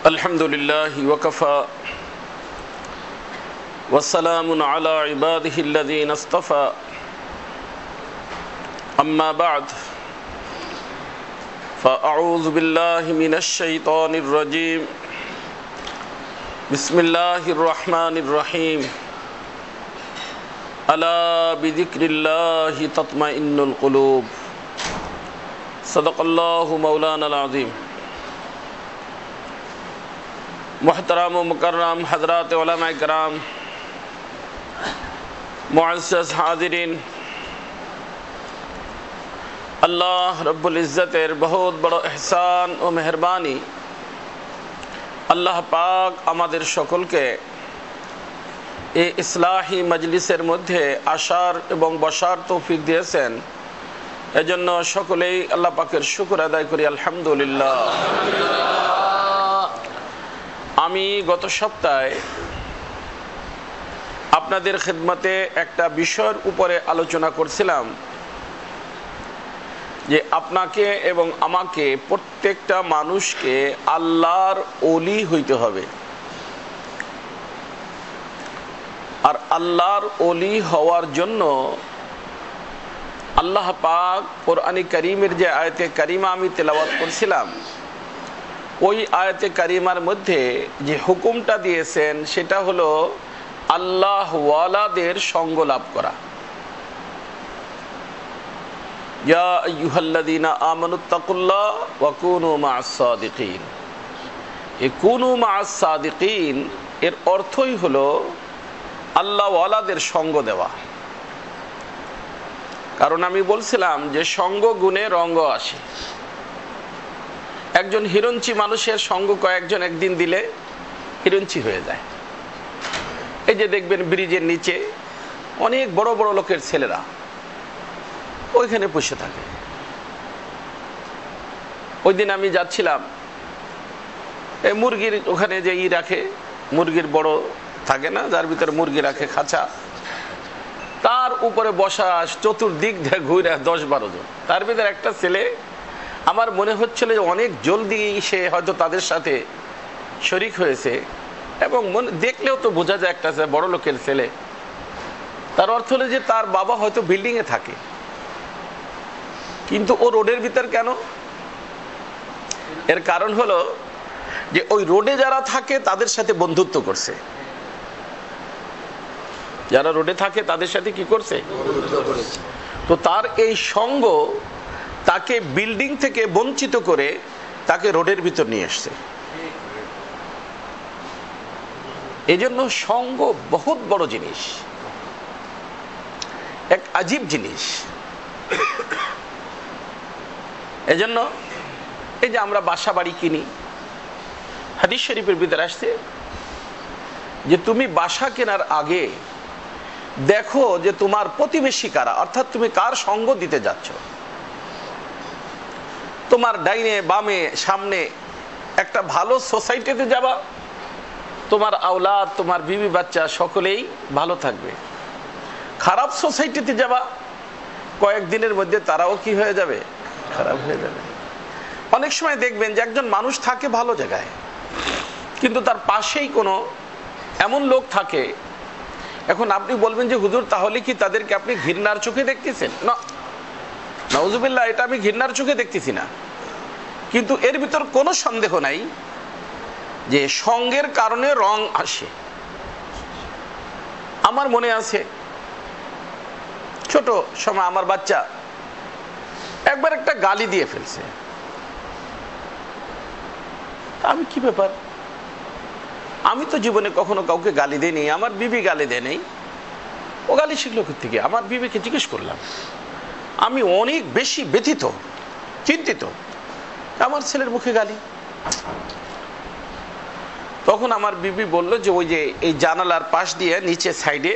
الحمد لله وكفى والسلام على عباده الذين اصطفى أما بعد فأعوذ بالله من الشيطان الرجيم بسم الله الرحمن الرحيم ألا بذكر الله تطمئن القلوب صدق الله مولانا العظيم मुहतरम व मुकर्रम हज़रात उलमा इकराम मुअज़्ज़ज़ हाज़िरीन, अल्लाह रब्बुल इज़्ज़तेर बहुत बड़ो एहसान व मेहरबानी আল্লাহ পাক আমাদের সকলকে এই ইসলাহি মজলিসের মধ্যে আসার এবং বসার তৌফিক দিয়েছেন। এজন্য সকলেই আল্লাহ পাকের শুকর আদায় করি আলহামদুলিল্লাহ। আমি গত সপ্তাহে আপনাদের খিদমতে একটা বিষয়ের উপরে আলোচনা করছিলাম যে আপনাকে এবং আমাকে প্রত্যেকটা মানুষকে আল্লাহর ওলি হইতে হবে। আর আল্লাহর ওলি হওয়ার জন্য আল্লাহ পাক কোরআনে কারীমের যে আয়াতে কারিমা আমি তেলাওয়াত করছিলাম, ওই আয়াতে কারিমার মধ্যে যে হুকুমটা দিয়েছেন সেটা হলো আল্লাহ ওয়ালাদের সঙ্গ লাভ করা। ইয়া আইয়ুহাল্লাযীনা আমানুত্তাকুল্লাহ ওয়া কুনু মা'আস সাদিকিন। এই কুনু মা'আস সাদিকিন এর অর্থই হলো আল্লাহ ওয়ালাদের সঙ্গ দেওয়া। কারণ আমি বলছিলাম যে সঙ্গ গুণে রঙ্গ আসে। একজন হিরঞ্চি মানুষের সঙ্গ কয়েকজন একদিন দিলে হিরঞ্চি হয়ে যায়। এই যে দেখবেন ব্রিজের নিচে অনেক বড় বড় লোকের ছেলেরা ওইখানে বসে থাকে। ওই দিন আমি যাচ্ছিলাম, এই মুরগির ওখানে যে রাখে, মুরগির বড় থাকে না, যার ভিতরে মুরগি রাখে খাঁচা, তার উপরে বসা চতুর্দিক দিয়ে ঘুরে 10-12 জন। তার ভিতরে একটা ছেলে আমার মনে হচ্ছিল যে অনেক জলদি সে হয়তো তাদের সাথে শরিক হয়েছে, এবং দেখলেও তো বোঝা যায় একটা বড় লোকের ছেলে। তার অর্থ হলো যে তার বাবা হয়তো বিল্ডিংয়ে থাকে, কিন্তু ও রোডের ভিতর কেন? এর কারণ হলো যে ওই রোডে যারা থাকে তাদের সাথে বন্ধুত্ব করছে। যারা রোডে থাকে তাদের সাথে কি করছে? তো তার এই সঙ্গ তাকে বিল্ডিং থেকে বঞ্চিত করে তাকে রোডের ভিতর নিয়ে আসছে। এজন্য সঙ্গ বহুত বড় জিনিস, এক আজীব জিনিস। এজন্য এই যে আমরা বাসা বাড়ি কিনি, হাদিস শরীফের ভিতরে আসছে যে তুমি বাসা কেনার আগে দেখো যে তোমার প্রতিবেশী কারা, অর্থাৎ তুমি কার সঙ্গ দিতে যাচ্ছ। তোমার ডাইনে বামে সামনে একটা ভালো সোসাইটিতে যাবা, তোমার আওলাদ তোমার বিবি বাচ্চা সকলেই ভালো থাকবে। খারাপ সোসাইটিতে যাবা, কয়েকদিনের মধ্যে তারাও কি হয়ে যাবে? খারাপ হয়ে যাবে। অনেক সময় দেখবেন যে একজন মানুষ থাকে ভালো জায়গায়, কিন্তু তার পাশেই কোনো এমন লোক থাকে, এখন আপনি বলবেন যে হুজুর তাহলে কি তাদেরকে আপনি ঘৃণার চোখে দেখতেছেন? না, নাউজুবিল্লাহ, এটা আমি ঘৃণার চোখে দেখতেছি না, কিন্তু এর ভিতর কোনো সন্দেহ নাই যে সঙ্গের কারণে রং আসে। আমার মনে আছে ছোট সময় আমার বাচ্চা একবার একটা গালি দিয়ে ফেলছে। আমি কি ব্যাপার, আমি তো জীবনে কখনো কাউকে গালি দেইনি, আমার বিবি গালি দেয় নেই, ও গালি শিখলো কোত্থেকে? আমার বিবিকে জিজ্ঞেস করলাম। আমি অনেক বেশি ব্যথিত, চিন্তিত, আমার ছেলের মুখে গালি। তখন আমার বিবি বলল যে ওই যে এই জানালার পাশ দিয়ে নিচে সাইডে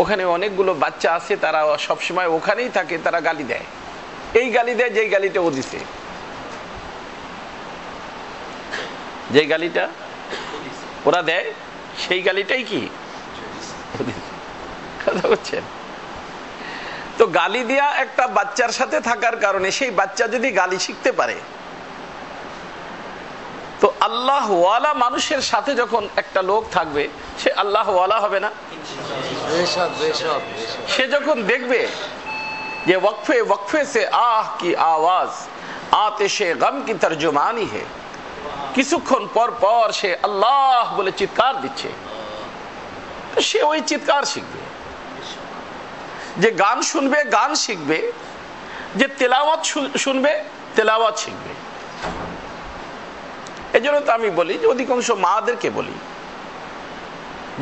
ওখানে অনেকগুলো বাচ্চা আছে, তারা সবসময় ওখানেই থাকে, তারা গালি দেয়। এই গালি দেয় যেই গালিটা ও দিছে, যেই গালিটা ওরা দেয় সেই গালিটাই কি কথা বলছেন? তো গালি দিয়া একটা বাচ্চার সাথে থাকার কারণে সেই বাচ্চা যদি গালি শিখতে পারে, আল্লাহ ওয়ালা মানুষের সাথে যখন একটা লোক থাকবে, সে আল্লাহ ওয়ালা হবে না? সে যখন দেখবে যে ওয়াকফে ওয়াকফে সে আহ কি আওয়াজ আতেশে গম কি তর্জমানি হে, কিছুক্ষণ পর পর সে আল্লাহ বলে চিৎকার দিচ্ছে, সে ওই চিৎকার শিখবে। যে গান শুনবে গান শিখবে, যে তেলাওয়াত শুনবে তেলাওয়াত শিখবে। এই জন্য তো আমি বলি যে অধিকাংশ মাদেরকে বলি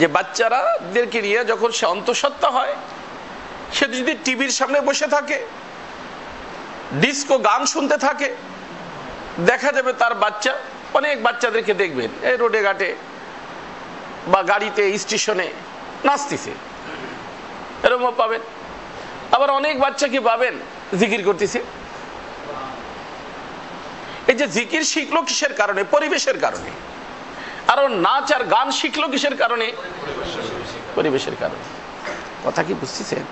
যে বাচ্চারাদেরকে নিয়ে যখন সে অন্তঃসত্ত্বা হয়, সে যদি টিভির সামনে বসে থাকে, ডিস্কো গান শুনতে থাকে, দেখা যাবে তার বাচ্চা, অনেক বাচ্চাদেরকে দেখবেন এই রোডে ঘাটে বা গাড়িতে স্টেশনে নাচতেছে, এরকম পাবেন। আবার অনেক বাচ্চাকে পাবেন জিকির করতেছে। এই যে জিকির শিখলো কিসের কারণে? পরিবেশের কারণে। আর নাচ আর গান শিখলো কিসের কারণে? পরিবেশের কারণে। কথা কি বুঝতেছেন?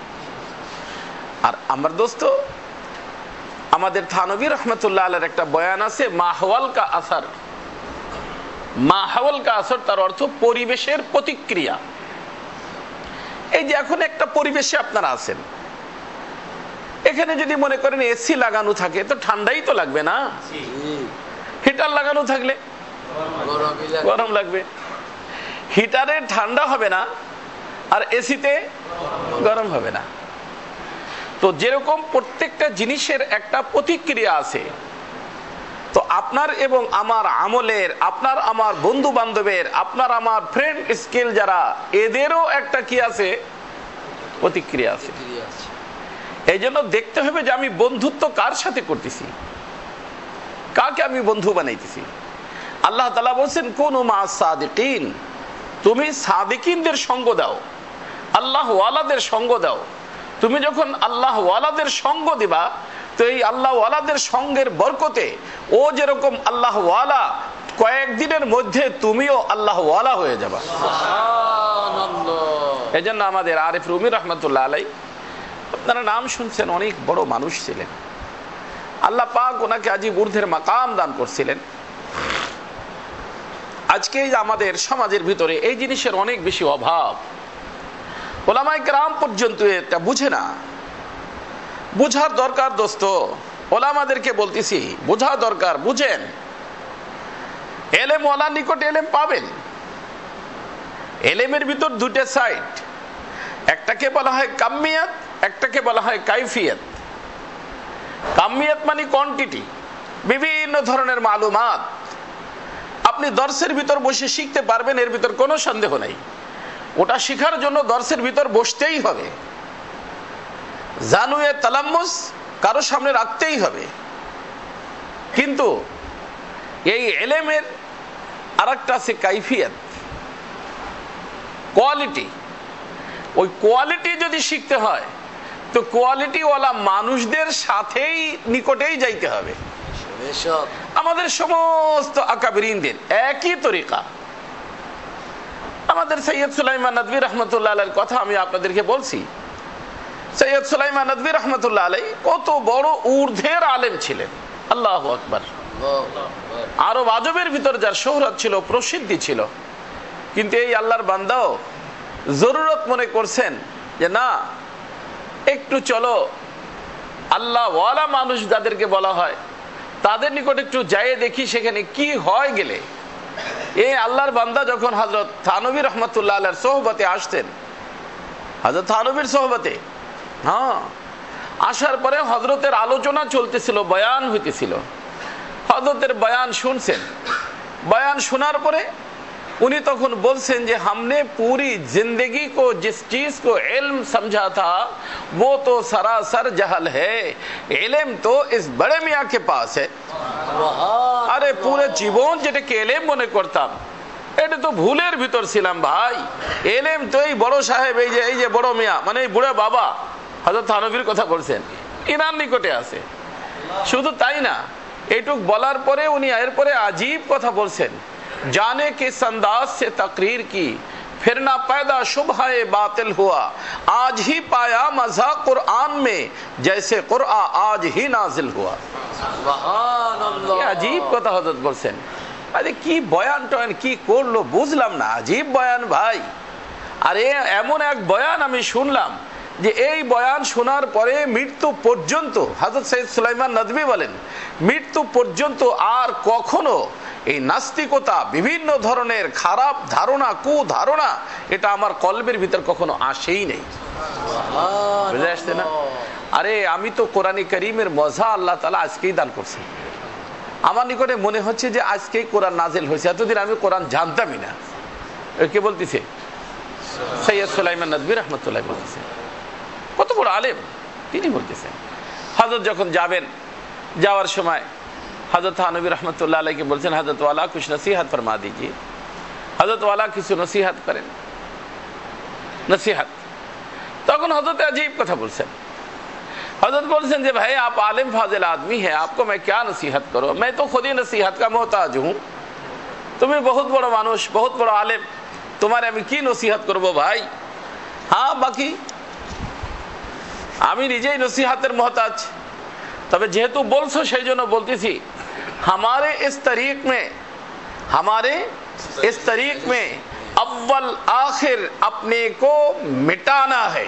আর আমার দোস্ত, আমাদের থানভী রহমতুল্লাহ আলাইহির একটা বয়ান আছে, মাহওয়াল কা আসার। মাহওয়াল কা আসার তার অর্থ পরিবেশের প্রতিক্রিয়া। এই যে এখন একটা পরিবেশে আপনারা আছেন, এখানে যদি মনে করেন এসি লাগানো থাকে তো ঠান্ডাই তো লাগবে না, হিটার লাগানো থাকলে গরম লাগবে। হিটারে ঠান্ডা হবে না আর এসিতে গরম হবে না। তো যেরকম প্রত্যেকটা জিনিসের একটা প্রতিক্রিয়া আছে, তো আপনার এবং আমার আমলের, আপনার আমার বন্ধু বান্ধবের, আপনার আমার ফ্রেন্ড স্কেল যারা, এদেরও একটা কি আছে? প্রতিক্রিয়া আছে। এই জন্য দেখতে হবে যে আমি বন্ধুত্ব কার সাথে করতেছি, কাকে আমি বন্ধু বানাইতেছি। আল্লাহ তাআলা বলছেন কুনু মা সাদিকিন, তুমি সাদিকিনদের সঙ্গ দাও, আল্লাহ ওয়ালাদের সঙ্গ দাও। তুমি যখন আল্লাহ ওয়ালাদের সঙ্গ দিবা, তো এই আল্লাহ ওয়ালাদের সঙ্গের বরকতে ও যেরকম আল্লাহ ওয়ালা, কয়েকদিনের মধ্যে তুমিও আল্লাহ ওয়ালা হয়ে যাবা। এই জন্য আমাদের আরিফ রুমি রহমতুল্লাহ আলাই, আপনারা নাম শুনছেন, অনেক বড় মানুষ ছিলেন। আল্লাহ পাক ওনাকে আজীব ঊর্ধ্বের মাকাম দান করছিলেন। আজকে আমাদের সমাজের ভিতরে এই জিনিসের অনেক বেশি অভাব। ওলামায়ে কেরাম পর্যন্ত এটা বুঝে না। বুঝার দরকার দোস্ত, ওলামাদেরকে বলতেছি বোঝা দরকার, বুঝেন। এলেম ওয়ালার নিকট এলেম পাবেন। এলেমের ভিতর দুটো সাইড, একটাকে বলা হয় কামিয়াত, একটাকে বলা হয় কাইফিয়াত। কামিয়াত মানে কোয়ান্টিটি, বিভিন্ন ধরনের মালুমাত আপনি দর্সের ভিতর বসে শিখতে পারবেন, এর ভিতর কোনো সন্দেহ নাই। ওটা শেখার জন্য দর্সের ভিতর বসতেই হবে, জানুয়ে তালাম্মুস কারো সামনে রাখতেই হবে। কিন্তু এই এলেমের আরেকটা আছে কাইফিয়াত, কোয়ালিটি। ওই কোয়ালিটি যদি শিখতে হয় তো কোয়ালিটিওয়ালা মানুষদের সাথেই নিকটেই যাইতে হবে। আমাদের সমস্ত আকাবিরিনদের একই তরিকা। আমাদের সৈয়দ সুলাইমান নদভী রহমতুল্লাহ আলাইহির কথা আমি আপনাদেরকে বলছি। সৈয়দ সুলাইমান নদভী রহমতুল্লাহ আলাইহি কত বড় ঊর্ধ্বের আলেম ছিলেন, আল্লাহু আকবার। আরব আজবের ভিতর যার শোহরত ছিল, প্রসিদ্ধি ছিল, কিন্তু এই আল্লাহর বান্দাও জরুরত মনে করছেন যে না, একটু চলো আল্লাহ ওয়ালা মানুষ যাদেরকে বলা হয় তাদের নিকট একটু যাইয়ে দেখি সেখানে কি হয়। গেলে এই আল্লাহর বান্দা যখন হযরত থানভী রহমতুল্লাহ আলাইহির সোহবতে আসতেন, হযরত থানভীর সোহবতে, হ্যাঁ, আসার পরে হযরতের আলোচনা চলতেছিল, বয়ান হইতেছিল, হযরতের বয়ান শুনছেন। বয়ান শোনার পরে उन्हीं तखन बोलছেন যে हमने पूरी जिंदगी को जिस चीज को इल्म समझा था वो तो सरासर जहल है, इल्म तो इस बड़े मियाँ के पास है। अरे पूरे जीवन যেটাকে ইলম মনে করতাম এটা তো ভুলের ভিতর ছিলাম ভাই। ইলম তো এই বড় সাহেব, এই যে বড় মিয়াঁ মানে এই বুড়া বাবা হযরত থানভীর কথা বলছেন, ইনার নিকটে আছে। শুধু তাই না, এইটুক বলার পরে উনি এরপরে আজীব কথা বলছেন, जाने किस अंदाज से तकरीर की फिर ना पैदा शुबहा बातिल हुआ, आज ही पाया मज़ा कुरान में जैसे कुरान आज ही नाजिल हुआ। सुभान अल्लाह, अजीब कथा हजरत बोलছেন। আরে কি বয়ান টয়ান কি করলো বুঝলাম না, আজীব বয়ান ভাই। আরে এমন এক বয়ান আমি শুনলাম যে এই বয়ান শোনার পরে মৃত্যু পর্যন্ত, হযরত সৈয়দ সুলাইমান নদভী বলেন, মৃত্যু পর্যন্ত আর কখনো এই নাস্তিকতা, বিভিন্ন ধরনের খারাপ ধারণা, কুধারণা, এটা আমার কলবের ভিতর কখনো আসেই নেই। বুঝে আসছে না? আরে আমি তো কোরআনে কারীমের মজা আল্লাহ তাআলা আজকেই দান করছেন। আমার নিকটে মনে হচ্ছে যে আজকেই কোরআন নাজিল হয়েছে, এতদিন আমি কোরআন জানতামই না। কে বলতেছে? সৈয়দ সুলাইমান নদভী রাহমাতুল্লাহ বলতেছে, কত বড় আলেম তিনি বলতেছেন। হযরত যখন যাবেন, যাওয়ার সময় হযরত থানবী रहमतुल्लाह अलैहि বলছেন, হযরত ওয়ালা कुछ नसीहत फरमा दीजिए। হযরত ওয়ালা কিছু নসিহত করেন, নসিহত। তখন হযরত अजीब কথা বলছেন। हजरत बोलते हैं भाई आप आलिम फाजिल आदमी है, आपको मैं क्या नसीहत करो, मैं तो खुद ही नसीहत का मोहताज हूँ। तुम्हें बहुत बड़ा मानुष, बहुत बड़ा आलिम, तुम्हारे আমি কি নসিহত করব ভাই? हाँ बाकी আমি নিজেই নসিহতের मोहताज, তবে যেহেতু বলছো সেই জন্য বলতেছি, हमारे इस तरीक में अव्वल आखिर अपने को मिटाना है।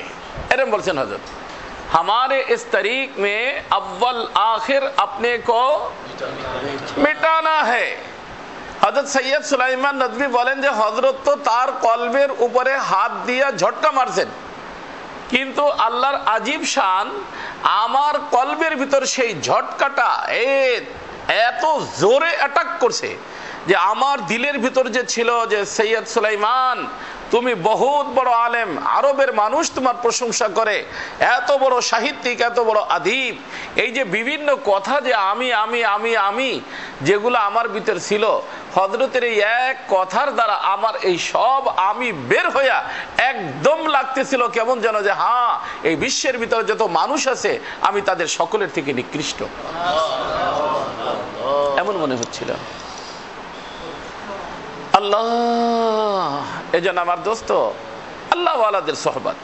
এরকম বলছেন হযরত, हमारे इस तरीक में अव्वल आखिर अपने को मिटाना है। हजरत सैयद सुलाइमान नदवी বলেন যে হযরত তো তার কলবের উপরে হাত দিয়ে ঝটকা মারছেন, কিন্তু আল্লাহর আজীব শান, আমার কলবের ভিতর সেই ঝটকাটা এত জোরে অ্যাটাক করছে যে আমার দিলের ভিতর যে ছিল যে সৈয়দ সুলাইমান তুমি বহুত বড় আলেম, আরবের মানুষ তোমার প্রশংসা করে, এত বড় সাহিত্যিক, এত বড় আদিব, এই যে বিভিন্ন কথা যে আমি আমি আমি আমি যেগুলো আমার ভিতর ছিল, হযরতের এই এক কথার দ্বারা আমার এই সব আমি বের হইয়া একদম লাগতেছিল কেমন যেন যে হ্যাঁ এই বিশ্বের ভিতরে যত মানুষ আছে আমি তাদের সকলের থেকে নিকৃষ্ট, এমন মনে হচ্ছিল। আল্লাহ, এজন্য আমার দোস্ত, আল্লাহ ওয়ালাদের সোহবত,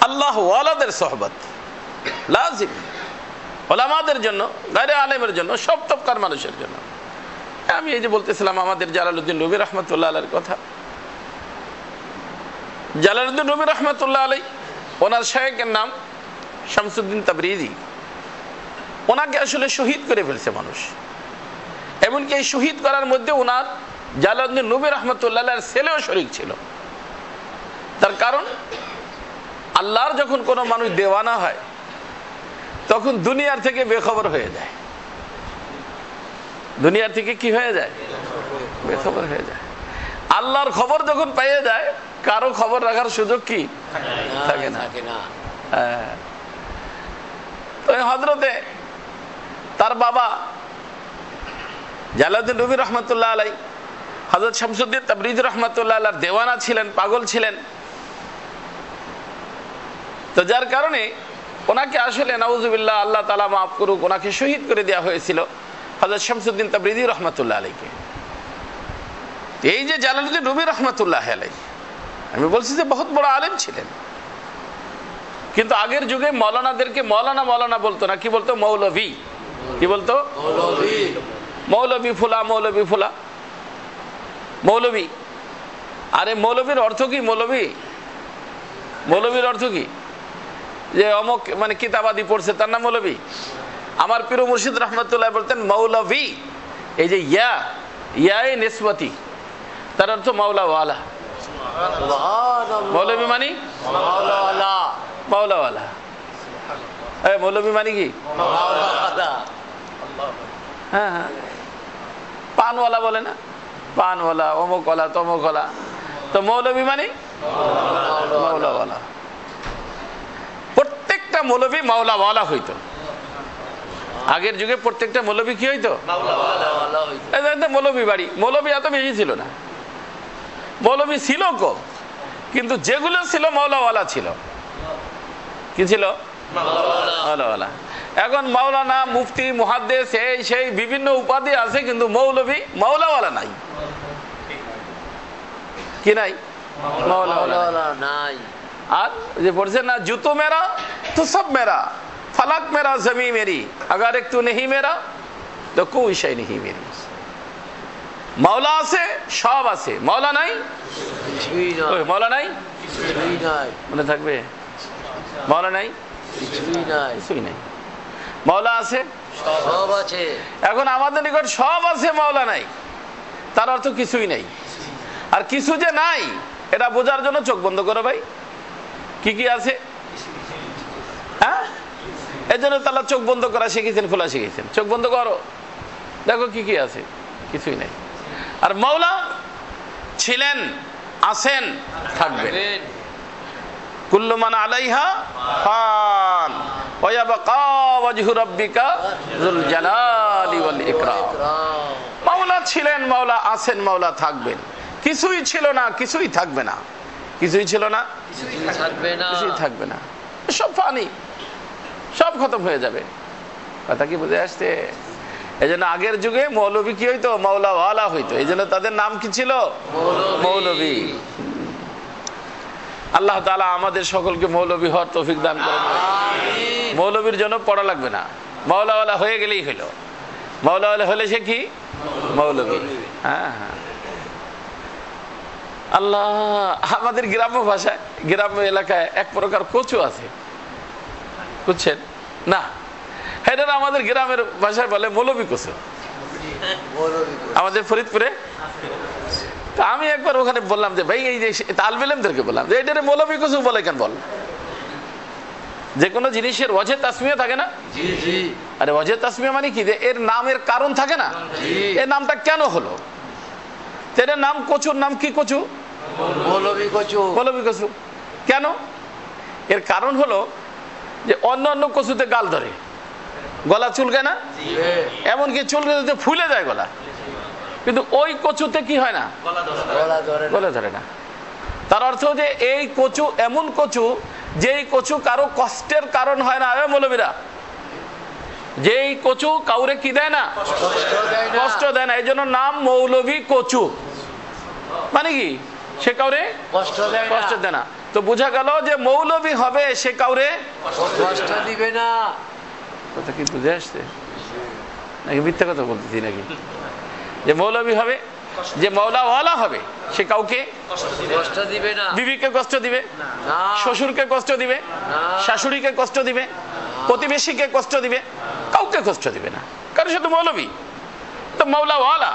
আল্লাহ ওয়ালাদের সোহবত লাজিম, ওলামাদের জন্য, গায়রে আলেমের জন্য, সব তবকার মানুষের জন্য। আমি এই যে বলতেছিলাম আমাদের জালালউদ্দিন রুমি রহমতুল্লাহ আলাইহির কথা। জালালউদ্দিন রুমি রহমতুল্লাহ আলাইহি, ওনার শায়েখের নাম শামসুদ্দিন তাবরিজি। ওনাকে আসলে শহীদ করে ফেলছে মানুষ, এমনকি এই শহীদ করার মধ্যে ওনার জালালউদ্দিন রুমি রহমতুল্লাহ আলাইহির ছেলেও শরীক ছিল। তার কারণ আল্লাহর যখন কোনো মানুষ দেওয়ানা হয় তখন দুনিয়ার থেকে বেখবর হয়ে যায়। দুনিয়ার থেকে কি হয়ে যায়? বেখবর হয়ে যায়। আল্লাহর খবর যখন পেয়ে যায় কারো খবর রাখার সুযোগ কি থাকে না। তো হযরতে তার বাবা জালালউদ্দিন রুমি রহমতুল্লাহ আলাইহি হযরত শামসুদ্দিন তাবরিজি রহমতুল্লাহ আলাইহির দেওয়ানা ছিলেন, পাগল ছিলেন। তো যার কারণে ওনাকে আসলে নাউজুবিল্লাহ, আল্লাহ তাআলা মাফ করুক, ওনাকে শহীদ করে দেওয়া হয়েছিল হযরত শামসুদ্দিন তাবরিজি রহমতুল্লাহ আলাইহিকে। এই যে জালালউদ্দিন রুমি রহমতুল্লাহ আলাইহি, আমি বলছি যে বহুত বড় আলেম ছিলেন, কিন্তু আগের যুগে মৌলানাদেরকে মৌলানা মৌলানা বলতো না, কি বলতো? মৌলভী। কি বলতো? মৌলভী। মৌলভী ফুলা, মৌলভী ফুলা, মৌলভী। আরে মৌলভীর অর্থ কি? মৌলভীর অর্থ কি? যে অমুক মানে কিতাবাদি পড়ছে তার নাম মৌলভী। আমার পীর মুর্শিদ রহমতুল্লাহ বলতেন মৌলভী, এই যে ইয়ায়ে নিসবতি, তার অর্থ মাওলাওয়ালা। মৌলভী মানে মাওলাওয়ালা। মৌলভী মানে কি? হ্যাঁ হ্যাঁ, পানওয়ালা বলে না, পানওয়ালা, অমুকওয়ালা, তমুকওয়ালা। তো মৌলভী মানে মাওলাওয়ালা। প্রত্যেকটা মৌলভী মাওলাওয়ালা হইতো আগের যুগে। প্রত্যেকটা মৌলভী কি হইতো? মৌলভী বাড়ি। মৌলভী এত বেশি ছিল না, মৌলভী ছিল কম, কিন্তু যেগুলো ছিল মাওলাওয়ালা ছিল। কি ছিল? মাওলাওয়ালা। এখন মাওলানা, মুফতি, মুহাদ্দিস, এই সেই বিভিন্ন উপাধি আছে, কিন্তু মৌলভী মাওলাওয়ালা নাই। কি নাই? মাওলাওয়ালা নাই। আর যে পড়ছে না, জুতো মেরা তো সব মেরা, ফলক মেরা, জমি মেরি, अगर एक तू नहीं मेरा তো কোই শাই নেই মেরি। মাওলা আছে, সব আছে, মাওলা নাই, মাওলা নাই, মনে থাকবে, মাওলা নাই, কিছুই নাই। মাওলা আছে, সব আছে। এখন আমাদের নিকট সব আছে, মাওলা নাই, তার অর্থ কিছুই নাই। আর কিছু যে নাই এটা বোঝার জন্য চোখ বন্ধ করো ভাই, কি কি আছে। হ্যাঁ, এই জন্য তারা চোখ বন্ধ করা শিখেছেন, খোলা শিখেছেন। চোখ বন্ধ করো, দেখো কি কি আছে, কিছুই নাই। আর মাওলা ছিলেন, আছেন, থাকবেন। কুল্লু মান আলাইহা ফান ওয়া ইয়াবকা ওয়াজহু রাব্বিকা যুল জালালি ওয়াল ইকরাম। মাওলা ছিলেন, মাওলা আছেন, মাওলা থাকবেন। কিছুই ছিল না, কিছুই থাকবে না, কিছুই ছিল না, কিছুই থাকবে না, কিছুই থাকবে না, সব ফানি, সব খতম হয়ে যাবে। কথা কি বুঝে আসছে? এই জন্য আগের যুগে মৌলবী কি হইতো, মাওলা ওয়ালা হইতো। এই জন্য তাদের নাম কি ছিল, মৌলবী। আল্লাহ তাআলা আমাদের সকলকে মৌলবী হওয়ার তৌফিক দান করেন। মৌলবীর জন্য পড়া লাগবে না, মাওলাওয়ালা হয়ে গেলেই হইলো। মাওলাওয়ালা হলে সে কি, মৌলবী। হ্যাঁ হ্যাঁ, আল্লাহ। আমাদের গ্রাম্য ভাষায়, গ্রাম্য এলাকায় এক প্রকার কচু আছে, বুঝছেন না? এটা আমাদের গ্রামের ভাষায় বলে মৌলবী কচু, আমাদের ফরিদপুরে। তা আমি একবার ওখানে বললাম যে ভাই, এই যে তালবেলেমদেরকে বললাম যে এটারে মৌলবী কচু বলে কেন? বল, যে কোনো জিনিসের ওয়াজে তাসমিয়া থাকে না? আরে ওয়াজে তাসমিয়া মানে কি, যে এর নামের কারণ থাকে না, এর নামটা কেন হলো? এর নাম কচুর নাম কি, কচু, মৌলবী কচু। মৌলবী কচু কেন? এর কারণ হলো যে অন্য অন্য কচুতে গাল ধরে, গলা চুলকায় না, এমনকি চুলকাতে ফুলে যায় গলা, কিন্তু ওই কচুতে কি হয় না, গলা ধরে না। তার অর্থ যে এই কচু এমন কচু, যেই কচু কারো কষ্টের কারণ হয় না। মৌলবীরা যেই কচু কাউরে কি দেয় না, কষ্ট দেয় না, এই জন্য নাম মৌলবী কচু। মানে কি, সে কাউরে কষ্ট দেয় না। তো বোঝা গেল যে মৌলবী হবে, সে কাউরে কষ্ট দিবে না। কথা কি বুঝে আসছে নাকি মিথ্যা কথা বলতেছি নাকি? যে মৌলবী হবে, যে মাওলাওয়ালা হবে, সে কাউকে কষ্ট দিবে না, বিবিকে কষ্ট দিবে, শ্বশুরকে কষ্ট দিবে, শাশুড়িকে কষ্ট দিবে, প্রতিবেশীকে কষ্ট দিবে, কাউকে কষ্ট দিবে না, কারণ সে তো মৌলবী, তো মাওলাওয়ালা।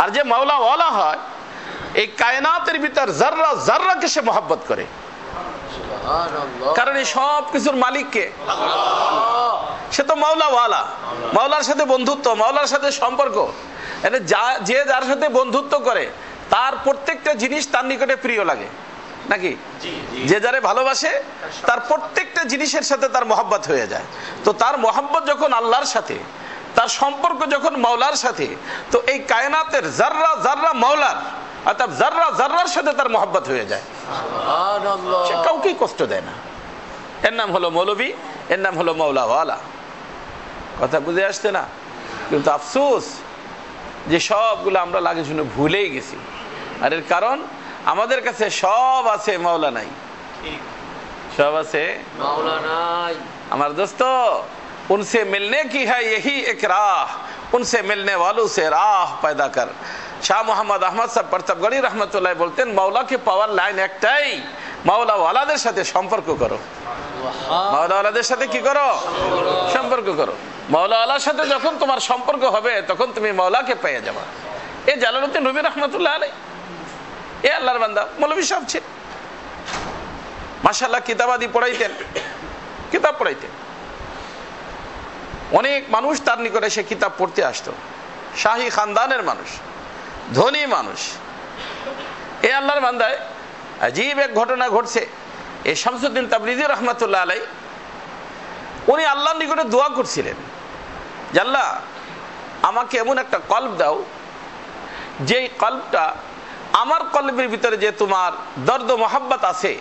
আর যে মাওলাওয়ালা হয়, এই কায়নাতের ভিতর জাররা জাররাকে সে মহব্বত করে, কারণ এই সব কিছুর মালিককে, সে তো মাওলাওয়ালা। মাওলার সাথে বন্ধুত্ব, মাওলার সাথে সম্পর্ক, যে যার সাথে বন্ধুত্ব করে তার প্রত্যেকটা জিনিস তার নিকটে প্রিয় লাগে নাকি? যে যারে ভালোবাসে তার প্রত্যেকটা জিনিসের সাথে তার মহব্বত হয়ে যায়। তো তার মহব্বত যখন আল্লাহর সাথে, তার সম্পর্ক যখন মাওলার সাথে, তো এই কায়নাতের জাররা জাররা মাওলার, অর্থাৎ জাররা জাররার সাথে তার মহব্বত হয়ে যায়। সে কাউকেই কষ্ট দেয় না। এর নাম হলো মৌলবী, এর নাম হলো মাওলাওয়ালা। কথা বুঝে আসছে না? কিন্তু আফসোস যে সবগুলো আমরা লাগে শুনে ভুলেই গেছি। আর এর কারণ আমাদের কাছে সব আছে, মাওলা নাই। সব আছে, মাওলা নাই। আমার দোস্ত, उनसे मिलने की है यही एक राह, उनसे मिलने वालों से राह पैदा कर। শাহ মোহাম্মদ আহমদ সাহেব প্রতাপগড়ী রহমতুল্লাহ বলতেন, মাওলাকে পাওয়ার লাইন একটাই, মাওলাওয়ালাদের সাথে সম্পর্ক করো। মাওলাওয়ালাদের সাথে কি করো? সম্পর্ক করো। মাওলাওয়ালার সাথে যখন তোমার সম্পর্ক হবে, তখন তুমি মাওলাকে পেয়ে যাবে। এ জালালউদ্দিন রুমি রহমতুল্লাহ আলাইহি, এ আল্লাহর বান্দা মৌলভী সাহেব ছিল, মাশাআল্লাহ কিতাবাদি পড়াইতেন, কিতাব পড়াইতেন। অনেক মানুষ তার নিকটে সে কিতাব পড়তে আসতো। শাহী খানদানের মানুষ, ধনী মানুষ। এ আল্লাহর বান্দায় আজীব এক ঘটনা ঘটছে। এই শামসুদ্দিন তাবরিজি রহমতুল্লাহ আলাইহি, উনি আল্লাহর নিকটে দোয়া করছিলেন যে আল্লাহ, আমাকে এমন একটা কলব দাও, যেই কলবটা আমার কলবের ভিতরে যে তোমার দর্দ মোহাব্বত আছে,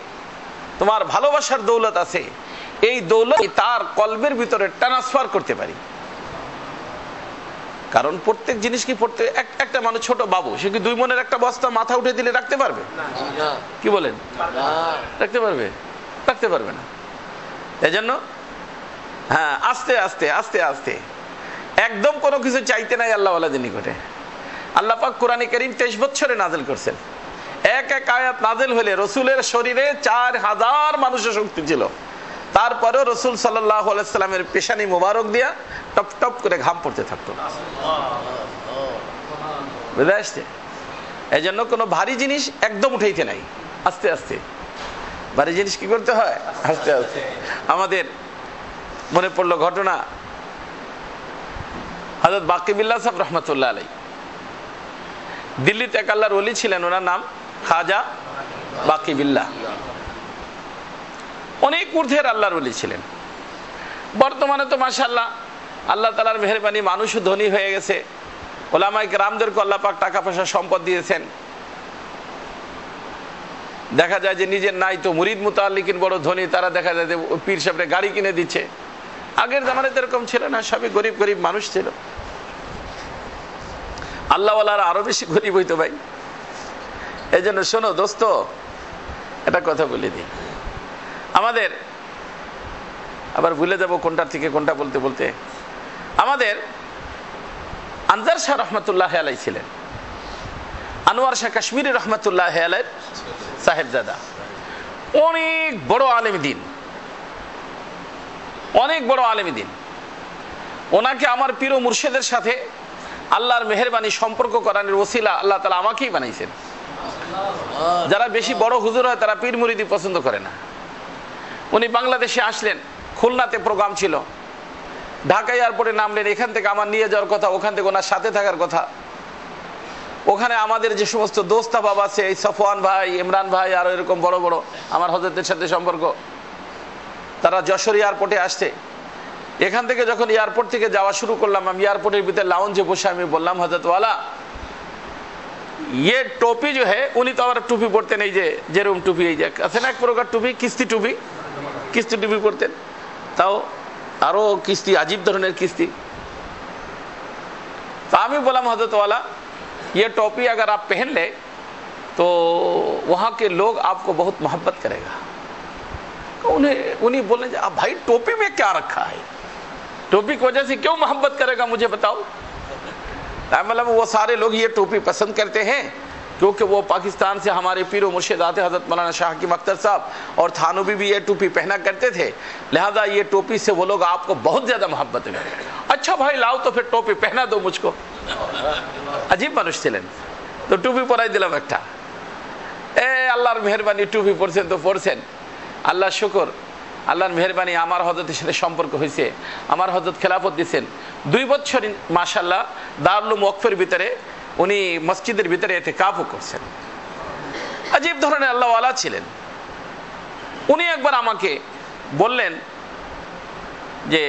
তোমার ভালোবাসার দৌলত আছে, এই দৌলত তার কলবের ভিতরে ট্রান্সফার করতে পারি। কারণ প্রত্যেক জিনিস কি পড়তে, একটা মানুষ ছোট বাবু, সে কি 2 মনের একটা বস্তা মাথা উঠে দিলে রাখতে পারবে? কি বলেন? রাখতে পারবে? রাখতে পারবে না। এই জন্য হ্যাঁ, আস্তে আস্তে আস্তে আস্তে একদম কোনো কিছু চাইতে নাই আল্লাহ ওয়ালাদের নিকটে। আল্লাহ পাক কোরআনে কারীম 23 বছরে নাযিল করছেন। এক এক আয়াত নাযিল হলে রসুলের শরীরে 4000 মানুষের শক্তি ছিল, তারপরেও রসুল সাল্লাল্লাহু আলাইহি সাল্লামের পেশানি মোবারক দিয়া টপ টপ করে ঘাম পড়তে থাকতো। বুঝে আসছে? এই জন্য কোনো ভারী জিনিস একদম উঠাইতে নাই, আস্তে আস্তে ভারী জিনিস কি করতে হয়, আস্তে আস্তে। আমাদের মনে পড়লো ঘটনা, হযরত বাকি বিল্লাহ সাহেব রহমতুল্লাহ আলাইহি দিল্লিতে এক আল্লাহর ওলি ছিলেন, ওনার নাম খাজা বাকি বিল্লাহ। অনেক ঊর্ধ্বের আল্লাহর ওলি ছিলেন। বর্তমানে তো মাশাআল্লাহ আল্লাহ তাআলার মেহেরবানি মানুষও ধনী হয়ে গেছে, ওলামায়ে কেরামদেরকে আল্লাহ পাক টাকা পয়সা সম্পদ দিয়েছেন। দেখা যায় যে নিজের নাই তো মুরিদ মুতাআল্লিকিন বড় ধনী, তারা দেখা যায় যে পীর সাহেবরে গাড়ি কিনে দিচ্ছে। আগের জামানাতে এরকম ছিল না, সবই গরিব গরিব মানুষ ছিল। আল্লাহওয়ালারা আরো বেশি গরিব হইতো ভাই। এই জন্য শোনো দোস্ত, একটা কথা বলে দিই, আমাদের আবার ভুলে যাব কোনটা থেকে কোনটা বলতে বলতে। আমাদের আনজার শাহ রহমতুল্লাহ আলাইহি ছিলেন আনোয়ার শাহ কাশ্মীরি রহমতুল্লাহ আলাইহির সাহেবজাদা, অনেক বড় আলেম দ্বীন, অনেক বড় আলেম দ্বীন। ওনাকে আমার পীর ও মুর্শিদের সাথে আল্লাহর মেহেরবানি সম্পর্ক করানোর ওসিলা আল্লাহ তাআলা আমাকেই বানাইছেন। যারা বেশি বড় হুজুর হয় তারা পীর মুরিদি পছন্দ করে না। উনি বাংলাদেশে আসলেন, খুলনাতে প্রোগ্রাম ছিল, ঢাকা এয়ারপোর্টে নামলেন। এখান থেকে আমার নিয়ে যাওয়ার কথা, ওখান থেকে ওনার সাথে থাকার কথা। ওখানে আমাদের যে সমস্ত দোস্ত বাবা আছে, এই সফওয়ান ভাই, ইমরান ভাই, আরো এরকম বড় বড় আমার হযরতের সাথে সম্পর্ক, তারা যশোর এয়ারপোর্টে আসছে। এখান থেকে যখন এয়ারপোর্ট থেকে যাওয়া শুরু করলাম, আমি এয়ারপোর্টের ভিতরে লাউঞ্জে বসে আমি বললাম, হযরত ওয়ালা ये टोपी जो है, উনি তো আবার টুপি পরতেন, এই যে যেরকম টুপি, এই যে আছে না এক প্রকার টুপি, কিস্তি টুপি, কিস্তি টুপি পরতেন, তাও আরো কিস্তি, আজীব ধরনের কিস্তি। তো আমি বললাম, হযরত ওয়ালা ये टोपी अगर आप पहन ले तो वहाँ के लोग आपको बहुत मोहब्बत करेगा। उन्हें बोले अब भाई टोपी में क्या रखा है, टोपी की वजह से क्यों मोहब्बत करेगा मुझे बताओ। मतलब वो सारे लोग ये टोपी पसंद करते हैं क्योंकि वो पाकिस्तान से हमारे पीर व मुर्शिद आते हज़रत मौलाना शाह हकीम अख्तर साहब और थानवी भी ये टोपी पहना करते थे, लिहाजा ये टोपी से वो लोग आपको बहुत ज़्यादा मोहब्बत है। अच्छा भाई लाओ तो फिर टोपी पहना दो मुझको। अजीब মানুষ ছিলেন। তো টুপি পরাই দিলাম একটা। আল্লাহর মেহেরবানি টুপি পরছেন তো পরছেন, আল্লাহ শুকর, আল্লাহর মেহেরবানি আমার হযরতের সাথে সম্পর্ক হয়েছে। আমার হযরত খেলাফত দিয়েছেন 2 বছর মাশাআল্লাহ দারুল ওয়াকফের ভিতরে উনি মসজিদের ভিতরে ইতিকাফও করছেন। আজীব ধরনের আল্লাহ ওয়ালা ছিলেন। উনি একবার আমাকে বললেন যে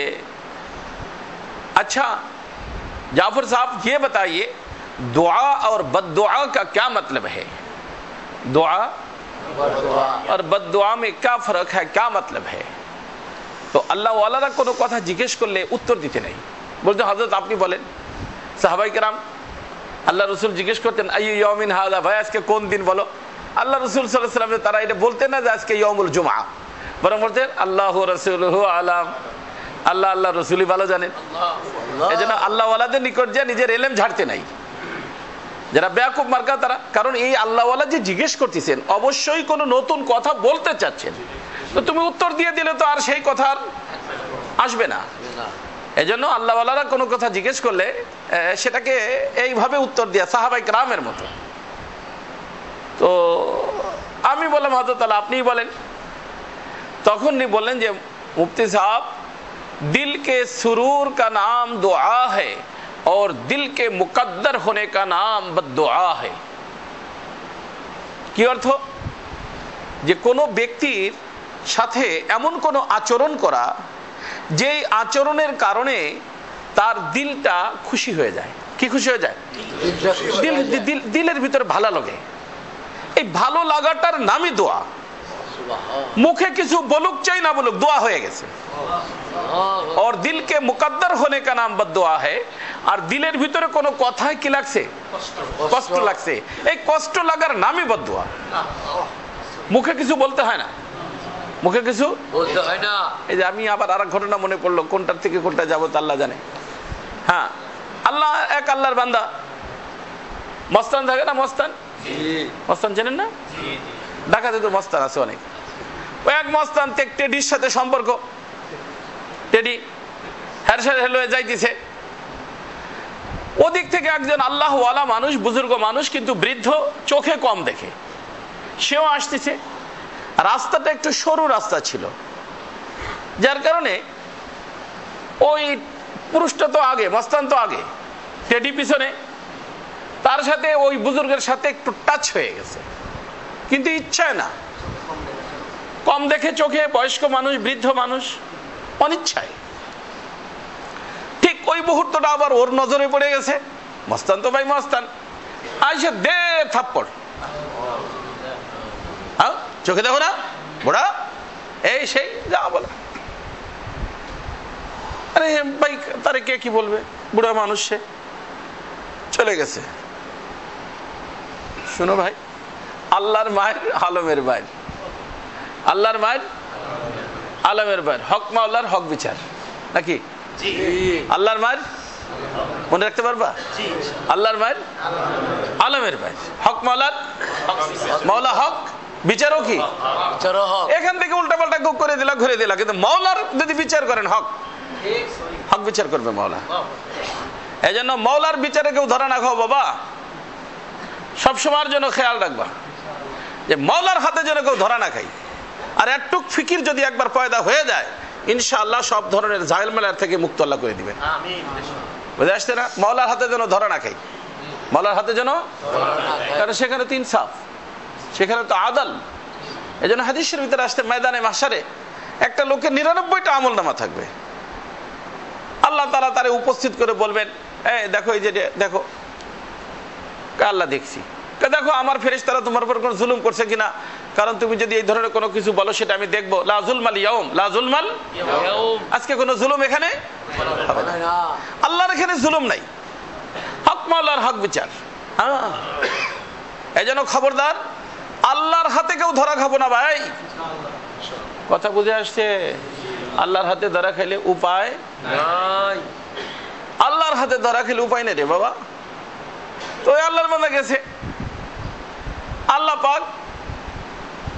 अच्छा जाफर साहब ये बताइए दुआ और बद्दुआ का क्या मतलब है, दुआ और बद्दुआ में क्या फर्क है, क्या मतलब है। तो আল্লাহ ওয়ালারা কোনো কথা জিজ্ঞেস করলে উত্তর দিতে নাই, বলতে হযরত আপনি বলেন। সাহাবায়ে কেরাম আল্লাহ রাসূল জিজ্ঞেস করতেন আইয়ু ইয়াউমিন হাযা, ভাই আজকে কোন দিন বলো। আল্লাহ রাসূল সাল্লাল্লাহু আলাইহি ওয়াসাল্লাম তারা এটা বলতেন না যে আজকে ইয়াউমুল জুমআ, বরং বলতেন আল্লাহু রাসূলুহু আলাম, আল্লাহ আল্লাহ রাসূলই ভালো জানেন। এজন্য আল্লাহ ওয়ালাদের নিকট যে নিজের ইলম ঝাড়তে নাই, যারা বেয়াকুব মার্কা তারা। কারণ এই আল্লাহ ওয়ালা যে জিজ্ঞেস করতেছেন অবশ্যই কোনো নতুন কথা বলতে চাচ্ছেন, তো তুমি উত্তর দিয়ে দিলে তো আর সেই কথা আসবে না। এজন্য আল্লাহ ওয়ালারা কোনো কথা জিজ্ঞেস করলে সেটাকে এইভাবে উত্তর দেয়া সাহাবায়ে কেরামের মতো। তো আমি বললাম হযরত আল্লাহ আপনিই বলেন। তখন উনি বললেন যে মুফতি সাহেব दिल के सुरूर का नाम दुआ है और दिल के मुकद्दर होने का नाम बद्दुआ है। কি অর্থ? যে কোনো ব্যক্তির সাথে এমন কোনো আচরণ করা যেই আচরণের কারণে তার দিলটা খুশি হয়ে যায়। কি খুশি হয়ে যায়? দিলের ভিতরে ভালো লাগে। এই ভালো লাগাটার নামই দোয়া। মুখে কিছু বলুক চাই না বলুক, দোয়া হয়ে গেছে। और दिल के मुकद्दर होने का नाम बद्दुआ है। আর দিলের ভিতরে কোনো কথায় কি লাগছে? কষ্ট লাগছে। এই কষ্ট লাগার নামই বদ্দুয়া। মুখে কিছু বলতে হয় না, মুখে কিছু বলতে হয় না। এই যে আমি আবার আরেক ঘটনা মনে পড়লো, কোনটার থেকে কোনটা যাবো তা আল্লাহ জানে। হ্যাঁ, আল্লাহ এক, আল্লাহর বান্দা। মস্তান থাকে না, মস্তান, মস্তান চেনেন না? ঢাকাতে তো মস্তান আছে অনেক। ওই এক মস্তান টেডির সাথে সম্পর্ক, টেডি হ্যার সাথে হয়ে যাইতেছে। ওদিক থেকে একজন আল্লাহওয়ালা মানুষ, বুজুর্গ মানুষ, কিন্তু বৃদ্ধ, চোখে কম দেখে, সেও আসতেছে। রাস্তাটা একটু সরু রাস্তা ছিল, যার কারণে ওই পুরুষটা তো আগে, মস্তান তো আগে, টেডি পিছনে, তার সাথে ওই বুজুর্গের সাথে একটু টাচ হয়ে গেছে, কিন্তু ইচ্ছায় না, কম দেখে চোখে, বয়স্ক মানুষ, বৃদ্ধ মানুষ, অনিচ্ছায়। ঠিক ওই মুহূর্তটা আবার ওর নজরে পড়ে গেছে। মস্তান তো ভাই মস্তান, আইসে দে থাপ্পড়। হ্যাঁ, চোখে দেখো না বুড়া, এই সেই যা বলে। আরে ভাই, তারে কে কি বলবে, বুড়া মানুষ, সে চলে গেছে। শুনো ভাই, আল্লাহর মায়ের আলমের বাইর, আল্লাহর মায়ের আলমের বাইর, হক মাওলার হক বিচার নাকি? আল্লাহর মায়ের মনে রাখতে পারবা? আল্লাহর মায়ের আলমের বাইর, হক মাওলার মাওলা হক, বিচারও কি? এখান থেকে উল্টা পাল্টা করে দিলা, ঘুরে দিলা, কিন্তু মাওলার যদি বিচার করেন, হক হক বিচার করবে মাওলা। এই জন্য মাওলার বিচারে কেউ ধরা না খাও বাবা, সবসময়ের জন্য খেয়াল রাখবা যে মাওলার হাতে যেন কেউ ধরা না খাই। আর একটুক ফিকির যদি একবার পয়দা হয়ে যায়, ইনশাআল্লাহ সব ধরনের ঝামেলার থেকে মুক্ত আল্লাহ করে দিবেন। বুঝে আসছে না? মাওলার হাতে যেন ধরা না খাই, মাওলার হাতে যেন, কারণ সেখানে তো ইনসাফ, সেখানে তো আদাল। এই জন্য হাদিসের ভিতরে আসতে, ময়দানে মাহশারে একটা লোকের 99টা আমল নামা থাকবে, আল্লাহ তাআলা তারে উপস্থিত করে বলবেন, এই দেখো, এই যে দেখো, আল্লাহ দেখছি, দেখো আমার ফেরেশতারা তোমার উপর কোনো জুলুম করছে কিনা, কারণ তুমি যদি এই ধরনের কোনো কিছু বলো সেটা আমি দেখবো। লা যুলমাল ইয়াউম, লা যুলমাল ইয়াউম, আজকে কোনো জুলুম এখানে হবে না। আল্লাহর এখানে জুলুম নাই, হক মাওলার হক বিচার। হ্যাঁ, এই জন্য খবরদার, আল্লাহর হাতে কেউ ধরা খাবো না ভাই। কথা বুঝে আসছে? আল্লাহর হাতে ধরা খাইলে উপায় নাই, আল্লাহর হাতে ধরা খেলে উপায় নেই রে বাবা। তো আল্লাহর বান্দা গেছে, আল্লাহ পাক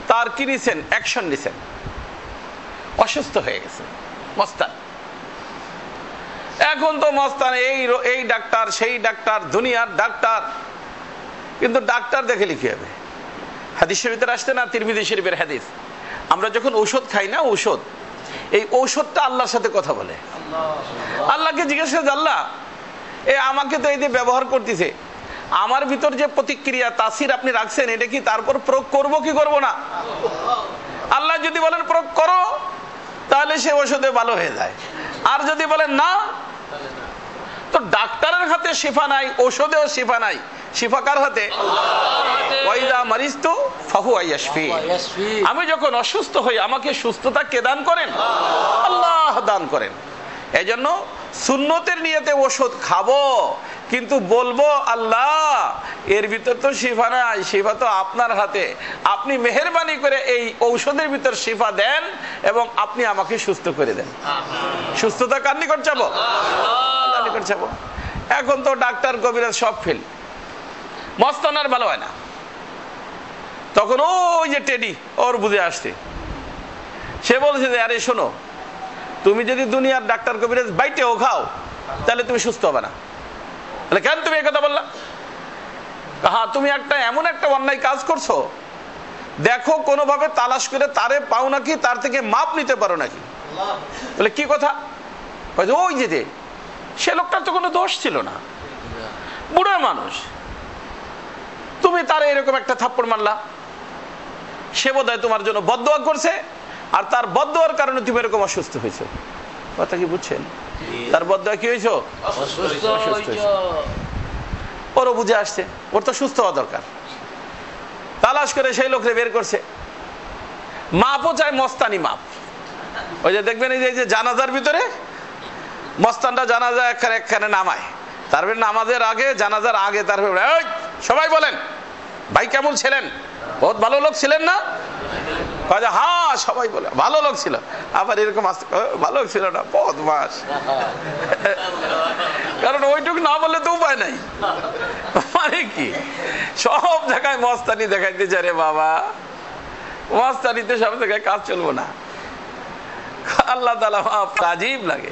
তার কি নিছেন, অ্যাকশন নিছেন, অসুস্থ হয়ে গেছে মস্তান। এখন তো মস্তান এই ডাক্তার, সেই ডাক্তার, দুনিয়ার ডাক্তার, কিন্তু ডাক্তার দেখে লিখে হবে। হাদিসের ভিতরে আসতে না, তিরমিজি শরীফের হাদিস, আমরা যখন ঔষধ খাই না, ঔষধ, এই ঔষধটা আল্লাহর সাথে কথা বলে। আল্লাহকে জিজ্ঞেস করে, আল্লাহ আমাকে তো এই যে ব্যবহার করতেছে, আমার ভিতর যে প্রতিক্রিয়া, তাসির আপনি রাখছেন, এটা কি তারপর প্রয়োগ করবো কি করবো না? আল্লাহ যদি বলেন প্রয়োগ করো, তাহলে সে ওষুধে ভালো হয়ে যায়, আর যদি বলেন না, তো ডাক্তারের হাতে শিফা নাই, ঔষধেও শিফা নাই, শিফা কার হাতে? ওয়াইদা মারিজতু ফাহুয়া ইয়াশফিন, আমি যখন অসুস্থ হই আমাকে সুস্থতা কে দান করেন? আল্লাহ দান করেন। এই জন্য সুন্নতের নিয়তে ওষুধ খাবো, কিন্তু বলবো আল্লাহ এর ভিতর তো শিফা নাই, শিফা তো আপনার হাতে, আপনি মেহেরবানি করে এই ঔষধের ভিতর শিফা দেন এবং আপনি আমাকে সুস্থ করে দেন। সুস্থতা কার নিকট যাবো? আল্লাহর নিকট যাবো। এখন তো ডাক্তার কবিরাজ সব ফেল, মস্তান আর ভালো হয় না। তখন ওই যে টেডি, ওর বুঝে আসছে, সে বলছে যে আরে শোনো, তুমি যদি দুনিয়ার ডাক্তার কবিরাজ বাইটেও খাও, তাহলে তুমি সুস্থ হবে না। তাহলে কেন তুমি এই কথা বললা? হ্যাঁ, তুমি এমন একটা অন্যায় কাজ করছো, দেখো কোনোভাবে তালাশ করে তারে পাও নাকি, তার থেকে মাপ নিতে পারো নাকি। বলে কি কথা? ওই যে সে লোকটার তো কোনো দোষ ছিল না, বুড়ো মানুষ, তুমি তার এরকম একটা থাপ্পড় মারলা, সে বোধহয় তোমার জন্য বদদোয়া করছে, আর তার বদদোয়ার কারণে তুমি এরকম অসুস্থ হয়েছো। কথা কি বুঝছেন? তার বদদোয়া কি হয়েছো? ওরও বুঝে আসছে ওর তো সুস্থ হওয়া দরকার। তালাশ করে সেই লোকরে বের করছে, মাপও চায়, মস্তানি মাপ। ওই যে দেখবেন এই যে জানাজার ভিতরে মস্তানটা জানাজা একখানে নামায়, তারপরে নামাজের আগে, জানাজার আগে, তারপরে সবাই বলেন ভাই কেমন ছিলেন, বহুত ভালো লোক ছিলেন না? হ্যাঁ, সবাই বলে ভালো লোক ছিল। আবার এরকম ভালো লোক ছিল না, বদমাস। না বললে তো উপায় নাই। মানে কি সব জায়গায় মস্তানি দেখাইতে চায় রে বাবা, মস্তানিতে সব জায়গায় কাজ চলবো না। আল্লাহ তাআলা মাফ। আজীব লাগে,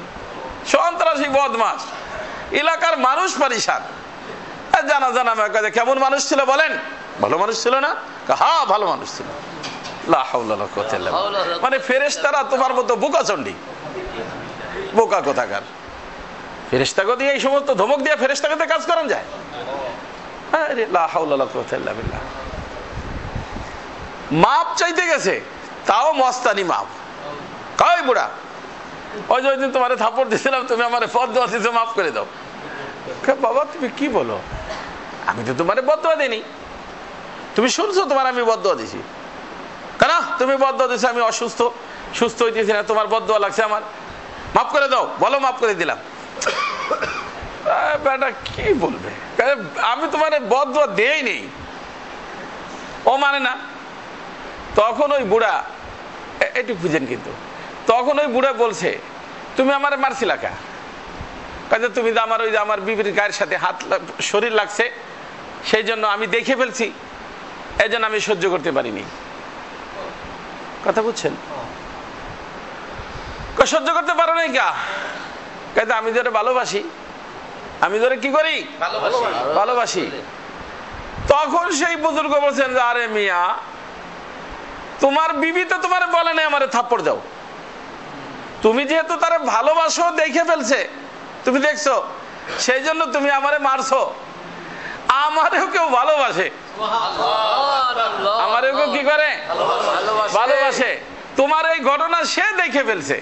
সন্ত্রাসী বদমাস, এলাকার মানুষ পরিশান। জানা জানা কাজে কেমন মানুষ ছিল বলেন? ভালো মানুষ ছিল না? হ্যাঁ ভালো মানুষ ছিল। লা হাওলা ওয়ালা কুওয়াতা ইল্লা বিল্লাহ। মানে ফেরেশতারা তোমার মতো বোকাচন্ডী, বোকা কোথাকার। ফেরেশতাকে দিয়ে এই সমস্ত ধমক দিয়ে ফেরেশতাকে দিয়ে কাজ করানো যায়? আরে লা হাওলা ওয়ালা কুওয়াতা ইল্লা বিল্লাহ। মাপ চাইতে গেছে, তাও মস্তানি মাপ। কই বুড়া, ওই যে ওই দিন তোমারে থাপ্পড় দিয়েছিলাম, তুমি আমার বদদোয়া দিয়েছো, মাফ করে দাও। বাবা তুমি কি বলো? আমি তো তোমারে বদদোয়া দিইনি, তুমি শুনছো তোমার আমি বদদোয়া দিছি। কেন তুমি বদদোয়া দিছো? আমি অসুস্থ, সুস্থ হইতেছি না, তোমার বদদোয়া লাগছে আমার, মাফ করে দাও। বলো মাফ করে দিলাম। বেটা কি বলবে, আমি তোমার বদদোয়া দেই নেই, ও মানে না। তখন ওই বুড়া একটু বুঝেন, কিন্তু তখন ওই বুড়া বলছে তুমি আমার মারছিলা কা? কাজে তুমি তো আমার ওই যে আমার বিবির গায়ের সাথে হাত শরীর লাগছে, সেই জন্য আমি দেখে ফেলছি, এই জন্য আমি সহ্য করতে পারিনি। কথা বুঝছেন? সহ্য করতে পারো নাই কা? কাজে আমি ধরে ভালোবাসি, আমি ধরে কি করি? ভালোবাসি। তখন সেই বুজুর্গ বলছেন যে আরে মিয়া, তোমার বিবি তো তোমার বলে নাই আমারে থাপ্পড় দাও, তুমি যেহেতু তারে ভালোবাসো, দেখে ফেলছে, তুমি দেখছো, সেই জন্য তুমি আমারে মারছো। আমারেও কেউ ভালোবাসে, আমারেও কেউ কি করে? ভালোবাসে। তোমার এই ঘটনা সে দেখে ফেলছে,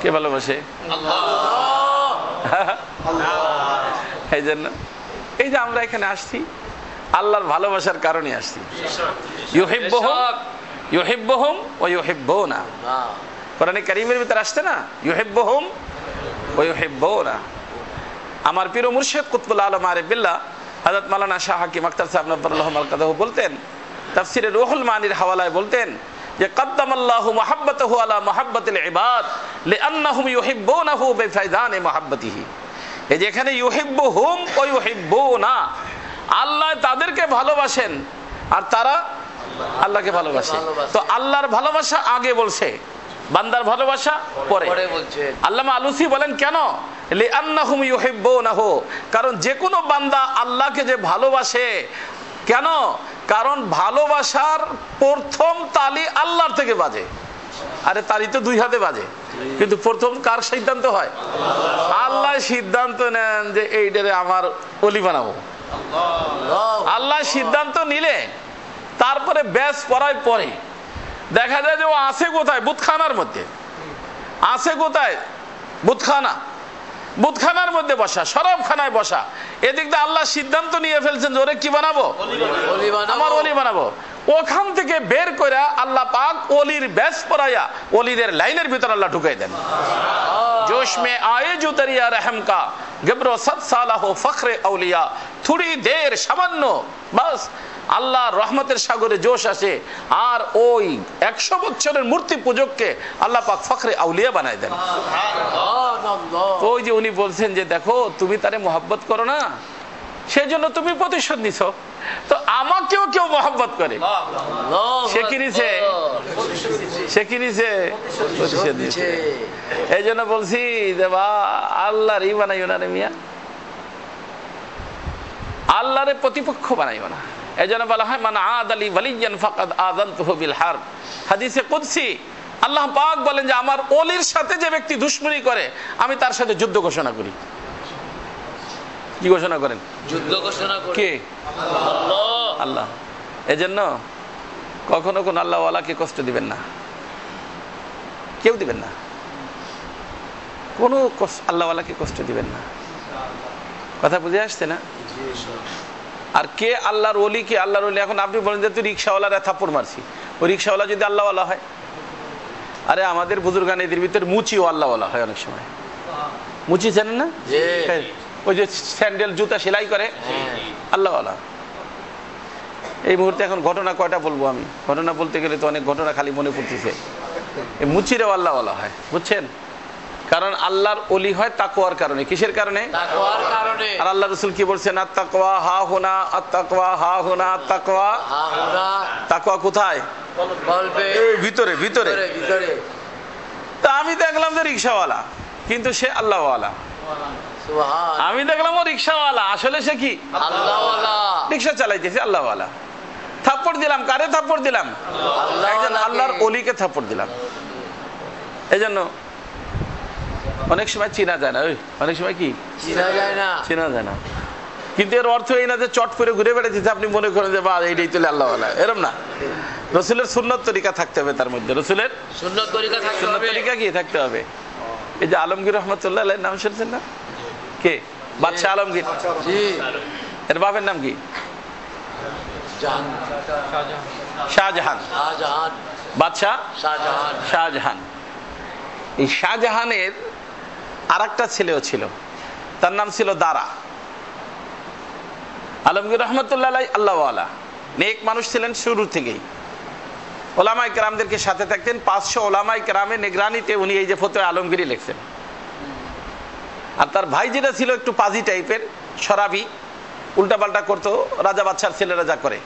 কে ভালোবাসে? এই জন্য এই যে আমরা এখানে আসছি, আল্লাহর ভালোবাসার কারণে আসছি। ইউহিব্বুহুম ইউহিব্বুহুম ওয়া ইউহিব্বুনা, কোরআনে কারীমের ভিতরে আসছে না, ইউহিব্বুহুম ওয়া ইউহিব্বুনা। আমার পীর ও মুর্শিদ কুতবুল আলম আরিফ বিল্লাহ হযরত মাওলানা শাহ হাকিম আখতার সাহেব নববরুল্লাহ মালকাদাহু বলতেন, তাফসীরে রুহুল মানির হাওয়ালায় বলতেন যে কদ্দামাল্লাহু মুহাব্বাতাহু আলা মুহাব্বাতিল ইবাদ লিআন্নাহুম ইউহিব্বুনাহু বিফাইদানি মুহাব্বাতিহি। এই যে এখানে ইউহিব্বুহুম ওয়া ইউহিব্বুনা, আল্লাহ তাদেরকে ভালোবাসেন আর তারা আল্লাহকে ভালোবাসে। তো আল্লাহর ভালোবাসা আগে বলছে, বান্দার ভালোবাসা পরে বলছেন। আল্লামা আলুসি বলেন কেন? লিআন্নাহুম ইউহিব্বুনাহু, কারণ যে কোনো বান্দা আল্লাহকে যে ভালোবাসে, কেন? কারণ ভালোবাসার প্রথম তালি আল্লাহর থেকে বাজে। আরে তালি তো দুই হাতে বাজে, কিন্তু প্রথম কার সিদ্ধান্ত হয়? আল্লাহ সিদ্ধান্ত নেন যে এইটারে আমার ওলি বানাবো। আল্লাহ সিদ্ধান্ত নিলে তারপরে ব্যাস পড়ায় পরে দেখা যায় যে ও আছে কোথায়? বুতখানার মধ্যে আছে। কোথায়? বুতখানা, বুতখানার মধ্যে বসা, শরাবখানায় বসা। এদিক দিয়ে আল্লাহ সিদ্ধান্ত নিয়ে ফেলছেন যে ওরে কি বানাবো? আমার ওলি বানাবো। ওখান থেকে বের করে আল্লাহ পাক ওলির ব্যাস পড়াইয়া ওলিদের লাইনের ভিতর আল্লাহ ঢুকাই দেন। जोश में आए जो दरिया रहम का गब्रो 7 साल हो फख्रे औलिया। थोड़ी देर সামান্য বাস আল্লাহর রহমতের সাগরে জোশ আসে, আর ওই 100 বছরের মূর্তি পূজককে আল্লাহ পাক ফখরে আউলিয়া বানায় দেন। তো ওই যে উনি বলছেন যে দেখো তুমি তারে মহব্বত করো না, সেই জন্য তুমি প্রতিশোধ নিছো, তো আমাকেও কেউ মহব্বত করে, সে কি নিছে? সে কি নিছে? প্রতিশোধ নিছে। এই জন্য বলছি যে বা আল্লাহর ই বানাইও না রে মিয়া, আল্লাহরে প্রতিপক্ষ বানাইও না। এই জন্য বলা হয় মান আদালি ওয়ালিয়ান ফাকাদ আযানতুহু বিল হারব। হাদিসে কুদসি আল্লাহ পাক বলেন যে আমার ওলির সাথে যে ব্যক্তি দুশমনি করে আমি তার সাথে যুদ্ধ ঘোষণা করি। কি ঘোষণা করেন? যুদ্ধ ঘোষণা করেন। কে? আল্লাহ। আল্লাহ। এজন্য কখনো কোন আল্লাহওয়ালাকে কষ্ট দিবেন না, কেউ দিবেন না, কোনো আল্লাহওয়ালাকে কষ্ট দিবেন না। কথা বুঝে আসছে না? আর কে আল্লাহর ওলি, কে আল্লাহর ওলি? এখন আপনি বলেন যে তুই রিক্সাওয়ালারা থাপ্পড় মারছি, ওই রিক্সাওয়ালা যদি আল্লাহওয়ালা হয়? আরে আমাদের বুজুর্গান এদের ভিতরে মুচিও আল্লাহওয়ালা হয় অনেক সময়। মুচি জানেন না? ওই যে স্যান্ডেল জুতা সেলাই করে, আল্লাহওয়ালা। এই মুহূর্তে এখন ঘটনা কয়টা বলবো আমি? ঘটনা বলতে গেলে তো অনেক ঘটনা খালি মনে পড়তেছে। এই মুচিরেও আল্লাহওয়ালা হয়, বুঝছেন? কারণ আল্লাহর ওলি হয় তাকওয়ার কারণে। কিসের কারণে? তাকওয়ার কারণে। আর আল্লাহ রাসূল কি বলছেন? আত-তাকওয়া হা হুনা, আত-তাকওয়া হা হুনা, আত-তাকওয়া। হা হুনা। তাকওয়া কোথায়? বলবে এই ভিতরে ভিতরে। ভিতরে। তা আমি দেখলাম যে রিকশাওয়ালা, কিন্তু সে আল্লাহওয়ালা। সুবহান। আমি দেখলাম ও রিকশাওয়ালা, আসলে সে কি? আল্লাহওয়ালা। রিকশা চালাইতেছে আল্লাহওয়ালা। থাপ্পড় দিলাম, কারে থাপ্পড় দিলাম? একজন আল্লাহর ওলিকে থাপ্পড় দিলাম। এই জন্য অনেক সময় চিনা যায় না। অনেক সময় কি চিনা যায় না। চেনা যায় না, কিন্তু এর অর্থ এই না যে চট করে ঘুরে বেড়াইতেছে আপনি মনে করেন যে বা এইটাই চলে আল্লাহওয়ালা, এরম না। রসুলের সুন্নত তরিকা থাকতে হবে, তার মধ্যে রসুলের সুন্নত তরিকা থাকতে সুন্নত হবে। তরিকা কি থাকতে হবে। এই যে আলমগীর রহমতুল্লাহ আলাইহির নাম শুনছেন না? কে? বাদশাহ আলমগীর। জি। এর বাপের নাম কি? শাহজাহান। শাহজাহান। বাদশাহ শাহজাহান। শাহজাহান। এই শাহজাহানের আর একটা ছেলেও ছিল, তার নাম ছিল দারা। আলমগীর রহমতুল্লাহ আলাইহি আল্লাহওয়ালা, নেক মানুষ ছিলেন শুরু থেকেই। ওলামায়ে কেরামদেরকে সাথে থাকতেন। 500 ওলামায়ে কেরামের নিগরানিতে উনি এই যে ফতোয়া আলমগীরি লিখছেন। আর তার ভাই যেটা ছিল একটু পাজি টাইপের, শরাবি, উল্টাপাল্টা করতো, রাজা বাদশার ছেলেরা যা করে।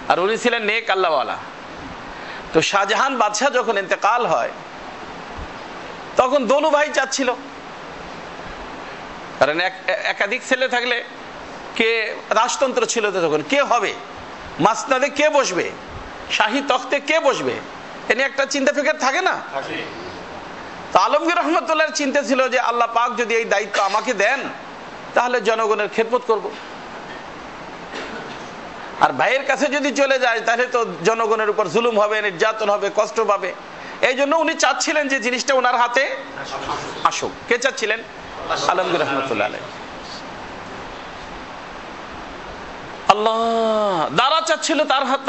আর উনি ছিলেন নেক আল্লাহওয়ালা। তো শাহজাহান বাদশাহ যখন ইন্তেকাল হয়, তখন দোনো ভাই চাচ্ছিল, কারণ একাধিক ছেলে থাকলে কে রাজতন্ত্র ছিল তো, তখন কে হবে মাসনাদে, কে বসবে শাহী তখতে, কে বসবে, এ নিয়ে একটা চিন্তা ফিকির থাকে না। তো আলমগীর রহমতুল্লাহর চিন্তা ছিল যে আল্লাহ পাক যদি এই দায়িত্ব আমাকে দেন, তাহলে জনগণের খেদমত করব। আর ভাইয়ের কাছে যদি চলে যায়, তাহলে তো জনগণের উপর জুলুম হবে, নির্যাতন হবে, কষ্ট পাবে। এই জন্য উনি চাচ্ছিলেন যে জিনিসটা ওনার হাতে আসুক। কে চাচ্ছিলেন? আলমগীর রহমতুল্লাহ আলাইহি। আল্লাহ দারা চাচ্ছিল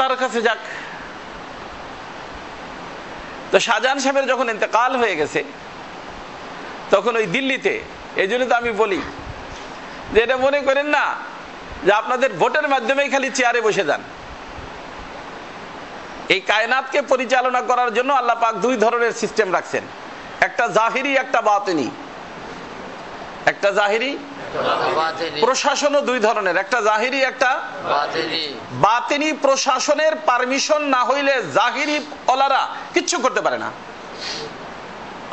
তার কাছে যাক। তো শাহজাহান সাহেবের যখন ইন্তেকাল হয়ে গেছে, তখন ওই দিল্লিতে, এই জন্য তো আমি বলি যে এটা মনে করেন না যে আপনাদের ভোটের মাধ্যমেই খালি চেয়ারে বসে যান। এই কায়নাতকে পরিচালনা করার জন্য আল্লাহ পাক দুই ধরনের সিস্টেম রাখছেন, একটা জাহিরি, একটা বাতিনি। একটা জাহিরি, প্রশাসনও দুই ধরনের, একটা জাহিরি, একটা বাতিনি। প্রশাসনের পারমিশন না হইলে জাহিরি ওলারা কিচ্ছু করতে পারে না।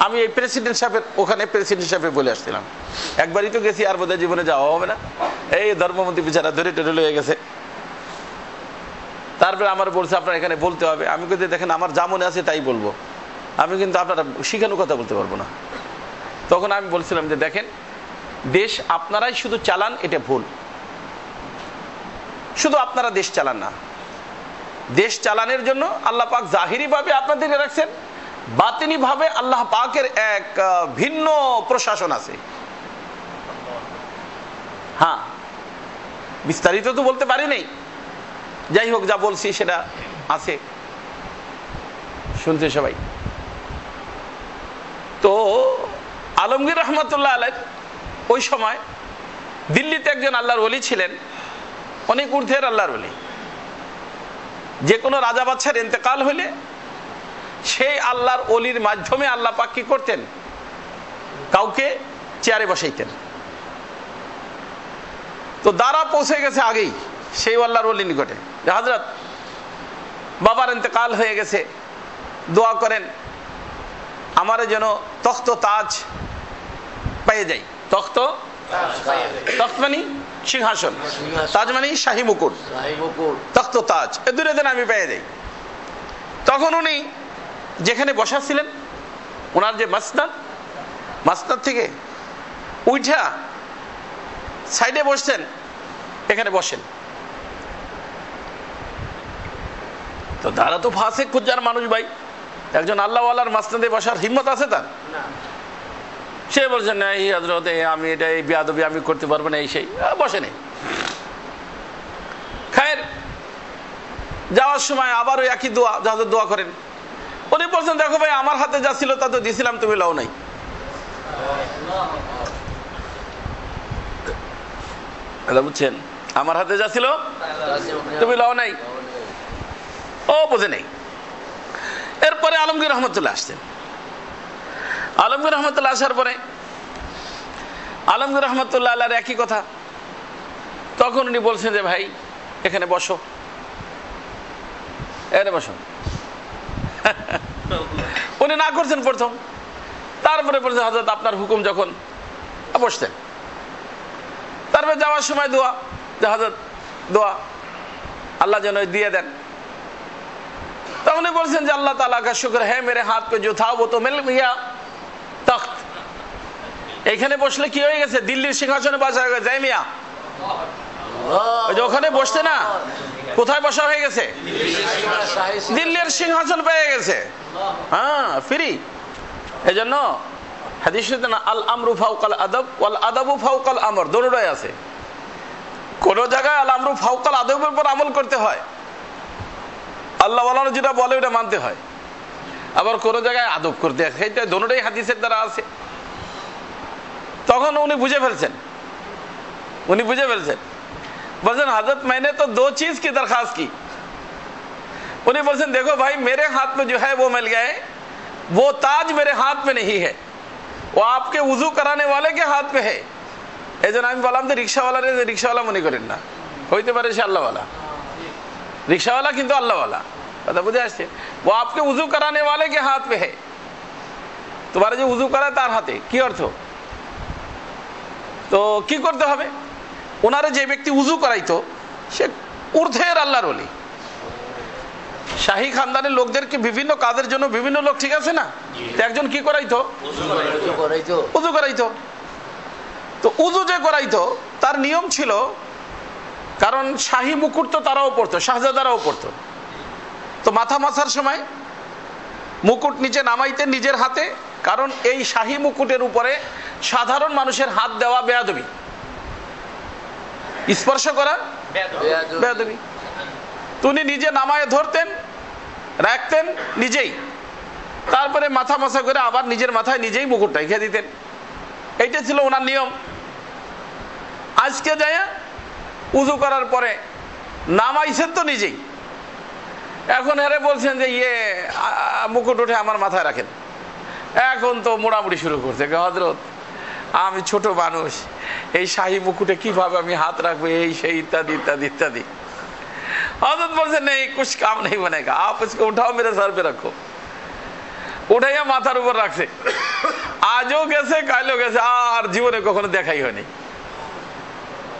আমি এই প্রেসিডেন্ট সাহেবের ওখানে প্রেসিডেন্ট সাহেবে বলে আসছিলাম, একবারই তো গেছি, আর বোধহয় জীবনে যাওয়া হবে না। এই ধর্মমন্ত্রী বিচারা ধরে টেরে লয়ে গেছে। তারপরে আমার বলছে আপনার এখানে বলতে হবে। আমি কিন্তু দেখেন আমার যা মনে আছে তাই বলবো, আমি কিন্তু আপনারা শিখানো কথা বলতে পারবো না। তখন আমি বলছিলাম যে দেখেন, দেশ আপনারাই শুধু চালান, এটা ভুল। শুধু আপনারা দেশ চালান না, দেশ চালানোর জন্য আল্লাহ পাক জাহিরি ভাবে আপনাদেরকে রাখছেন, বাতিনি ভাবে আল্লাহ পাকের এক ভিন্ন প্রশাসন আছে। হ্যাঁ, বিস্তারিত তো বলতে পারি নাই, যাই হোক যা বলছি সেটা আছে, শুনতে সবাই। তো আলমগীর রহমতুল্লাহ আলাইহি ওই সময় দিল্লিতে একজন আল্লাহর ওলি ছিলেন, অনেক ঊর্ধ্বের আল্লাহর ওলি। যে কোনো রাজা বাদশার ইন্তেকাল হইলে সেই আল্লাহর ওলির মাধ্যমে আল্লাহ পাক কি করতেন? কাউকে চেয়ারে বসাইতেন। তো দারা পৌঁছে গেছে আগেই সেই আল্লাহর ওলির নিকটে, যে হযরত বাবার ইন্তেকাল হয়ে গেছে, দোয়া করেন আমারে যেন তখ্ত তাজ পেয়ে যাই। তখ্ত মানে সিংহাসন, তাজ মানে শাহী মুকুট, তখ্ত তাজ এ দূরে দেন আমি পেয়ে যাই। তখন উনি যেখানে বসাছিলেন, ওনার যে মাসনাদ থেকে উঠা সাইডে বসছেন, এখানে বসেন। তো তারা তো ফাসিক খুজ্জার মানুষ ভাই, একজন আল্লাহওয়ালার মাসনাদে বসার হিম্মত আছে তার? সে বলছেন না, এই হযরত আমি এটা এই বেয়াদবি আমি করতে পারবো না, এই সেই বসে নেই। খায়ের যাওয়ার সময় আবার ওই একই দোয়া, যাদের দোয়া করেন। উনি বলছেন দেখো ভাই, আমার হাতে যা ছিল তা তো দিয়েছিলাম, তুমি লাও নাই। বুঝছেন, আমার হাতে যা ছিল তুমি লাও নাই, ও বোঝে নেই। এরপরে আলমগীর রহমতুল্লাহ আসছেন। আলমগীর রহমতুল্লাহ আসার পরে আলমগীর রহমতুল্লাহ আল্লাহর একই কথা। তখন উনি বলছেন যে ভাই এখানে বসো, এখানে বসো। উনি না করছেন প্রথম, তারপরে বলছেন হযরত আপনার হুকুম যখন, বসতেন। তারপরে যাওয়ার সময় দোয়া, যে হযরত দোয়া আল্লাহ যেন দিয়ে দেন। তখন বলছেন যে আল্লাহ তাআলা কা শুকর है मेरे हाथ पे जो था वो तो मिल गया तख्त। এখানে বসলে কি হয়ে গেছে, দিল্লির সিংহাসনে বসা হয়ে গেছে। মিয়া ওই যে ওখানে বসতে না, কোথায় বসা হয়ে গেছে, দিল্লির সিংহাসন পেয়ে গেছে। হ্যাঁ, ফ্রি। এই জন্য হাদিসে না আল আমরু ফাওকাল আদব ওয়াল আদাবু ফাওকাল আমর, দুটোই আছে। কোন জায়গায় আল আমরু ফাওকাল আদবের উপর আমল করতে হয়, আল্লাহ ওয়ালা যেটা বলে ওটা মানতে হয়। আবার কোন জায়গায় আদব করতে হয়, সেইটা দুটোই হাদিসের দ্বারা আছে। তখন উনি বুঝে ফেলছেন, বলছেন हजरत मैंने तो दो चीज की दरखास्त की। उन्हें बोलছেন देखो भाई मेरे हाथ में जो है वो मिल गए, वो ताज मेरे हाथ में नहीं है, वो आपके वुजू कराने वाले के हाथ में है। এই জন্য আমি বললাম যে রিকশাওয়ালারে রিকশাওয়ালা মনে করেন না, হইতে পারে সে আল্লাহওয়ালা, রিকশাওয়ালা কিন্তু আল্লাহওয়ালা। কথা বুঝে আসছে? वो आपके वुजू कराने वाले के हाथ में है, তোমার যে উযু করা তার হাতে। কি অর্থ? তো কি করতে হবে, ওনারে যে ব্যক্তি উযু করাইতো সে ঊর্ধ্বের আল্লাহর ওলি। শাহী খানদানের লোকদেরকে বিভিন্ন কাজের জন্য বিভিন্ন লোক, ঠিক আছে না? তো একজন কি করাইতো, উযু করাইতো। তো উযু যে করাইতো তার নিয়ম ছিল, কারণ শাহী মুকুট তো তারাও পড়তো, শাহজাদারাও পড়তো। তো মাথা মাথার সময় মুকুট নিচে নামাইতেন নিজের হাতে, কারণ এই শাহী মুকুটের উপরে সাধারণ মানুষের হাত দেওয়া বেয়াদবি, স্পর্শ করা বেয়াদবি। উনি নিজে নামায় ধরতেন, রাখতেন নিজেই, তারপরে মাথা মাথা করে আবার নিজের মাথায় নিজেই মুকুটটা রেখে দিতেন। এইটা ছিল ওনার নিয়ম। আজকে যায় উযু করার পরে নামাইছেন তো নিজেই, এখন হেরে বলছেন যে মুকুট উঠে আমার মাথায় রাখেন। এখন তো মোড়ামুড়ি শুরু করছে, হযরত আমি ছোট মানুষ, এই শাহী মুকুটে কিভাবে আমি হাত রাখবো, এই সেই ইত্যাদি ইত্যাদি ইত্যাদি। হযরত বলছেন নেই, কুछ काम नहीं बनेगा, आप इसको उठाओ मेरे सर पे रखो। উঠাইয়া মাথার উপর রাখছে। আজও গেছে, কালও গেছে, আর জীবনে কখনো দেখাই হয়নি,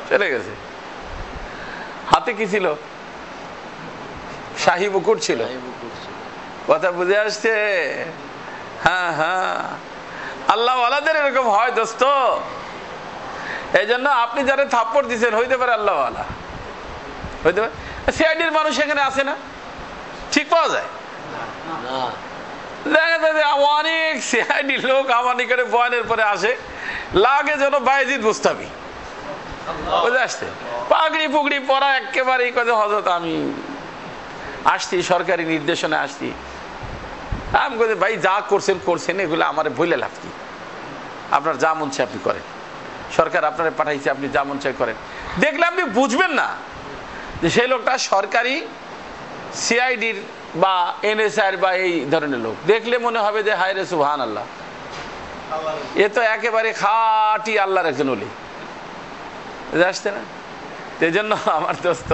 চলে গেছে। হাতে কি ছিল, শাহী মুকুট ছিল। কথা বুঝে আসছে? হ্যাঁ হ্যাঁ, আল্লাহ ওয়ালাদের এরকম হয় দোস্ত। এই জন্য আপনি যারা থাপ্পড় দিচ্ছেন হইতে পারে আল্লাহ ওয়ালা, হইতে পারে। সিআইডির মানুষ এখানে আসে না, ঠিক পাওয়া যায়। দেখা যায় যে অনেক সিআইডি লোক আমার নিকটে বয়ানের পরে আসে, লাগে যেন বায়েজিদ বুস্তামি, বুঝে আসছে, পাগড়ি পুগড়ি পরা একেবারেই কথা, হযরত আমি আসছি সরকারি নির্দেশনে আসছি। আমি বলছি ভাই যা করছেন এগুলো আমার ভুলে লাভ কি, আপনার যা মন চায় আপনি করেন, সরকার আপনারা পাঠাইছে, আপনি যা মন চায় করেন। দেখলে আপনি বুঝবেন না যে সেই লোকটা সরকারি সিআইডির বা এনএসআই বা এই ধরনের লোক। দেখলে মনে হবে যে হায় রে সুবহানাল্লাহ, এ তো একেবারে খাঁটি আল্লাহর একজন ওলি। আসছে না? এই জন্য আমার দোস্ত,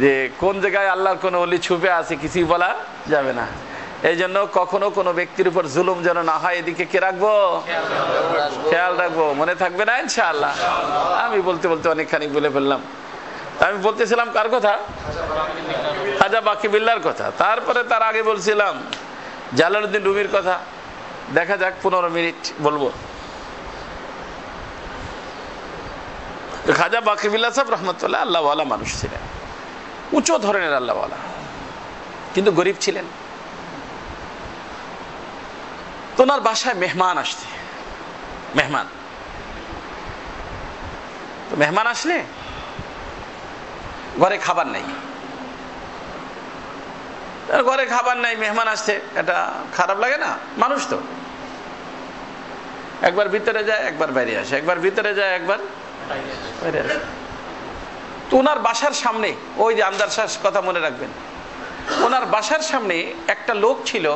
যে কোন জায়গায় আল্লাহর কোন ওলি ছুপে আছে কিছুই বলা যাবে না। এই জন্য কখনো কোনো ব্যক্তির উপর জুলুম যেন না হয়, এদিকে কে রাখবো, খেয়াল রাখবো। মনে থাকবে না ইনশাআল্লাহ? আমি বলতে বলতে অনেকখানি বলে ফেললাম। আমি বলতেছিলাম কার কথা, খাজা বাকি বিল্লাহর কথা। তারপরে তার আগে বলছিলাম জালালউদ্দিন রুমির কথা। দেখা যাক 15 মিনিট বলবো। খাজা বাকি বিল্লাহ সাহেব রহমতুল্লাহ আল্লাহ ওয়ালা মানুষ ছিলেন, উচ্চ ধরনের আল্লাহ ওয়ালা, কিন্তু গরিব ছিলেন। তো ওনার বাসায় মেহমান আসছে, মেহমান আসলে ঘরে খাবার নাই, ঘরে খাবার নাই, মেহমান আসছে, এটা খারাপ লাগে না? মানুষ তো একবার ভিতরে যায় একবার বাইরে আসে, একবার ভিতরে যায় একবার বাইরে আসে। তো ওনার বাসার সামনে, ওই যে আন্দার শাহ কথা মনে রাখবেন, ওনার বাসার সামনে একটা লোক ছিল,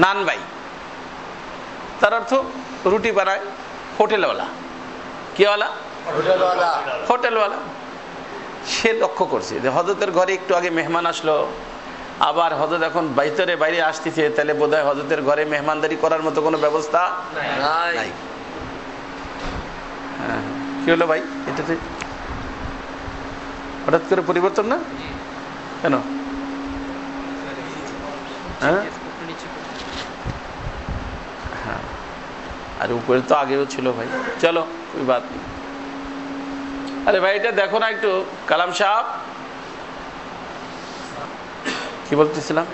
নানবাই, তার অর্থ রুটি বানায় হোটেলওয়ালা। কিওয়ালা? হোটেলওয়ালা। হোটেলওয়ালা। সে লক্ষ্য করছে যে হজরতের ঘরে একটু আগে মেহমান আসলো, আবার হজরত এখন বাইরে বাইরে আসতেছে, তাহলে বোধহয় হজরতের ঘরে মেহমানদারি করার মতো কোনো ব্যবস্থা নাই। হ্যাঁ, কি হলো ভাই? এটাতে হঠাৎ করে পরিবর্তন না কেন? হ্যাঁ, আর উপরে তো আগেও ছিল ভাই। চলো কোই বাত নেই। আরে ভাই এটা দেখো না একটু। কালাম সাহেব কি বলতেছিলাম?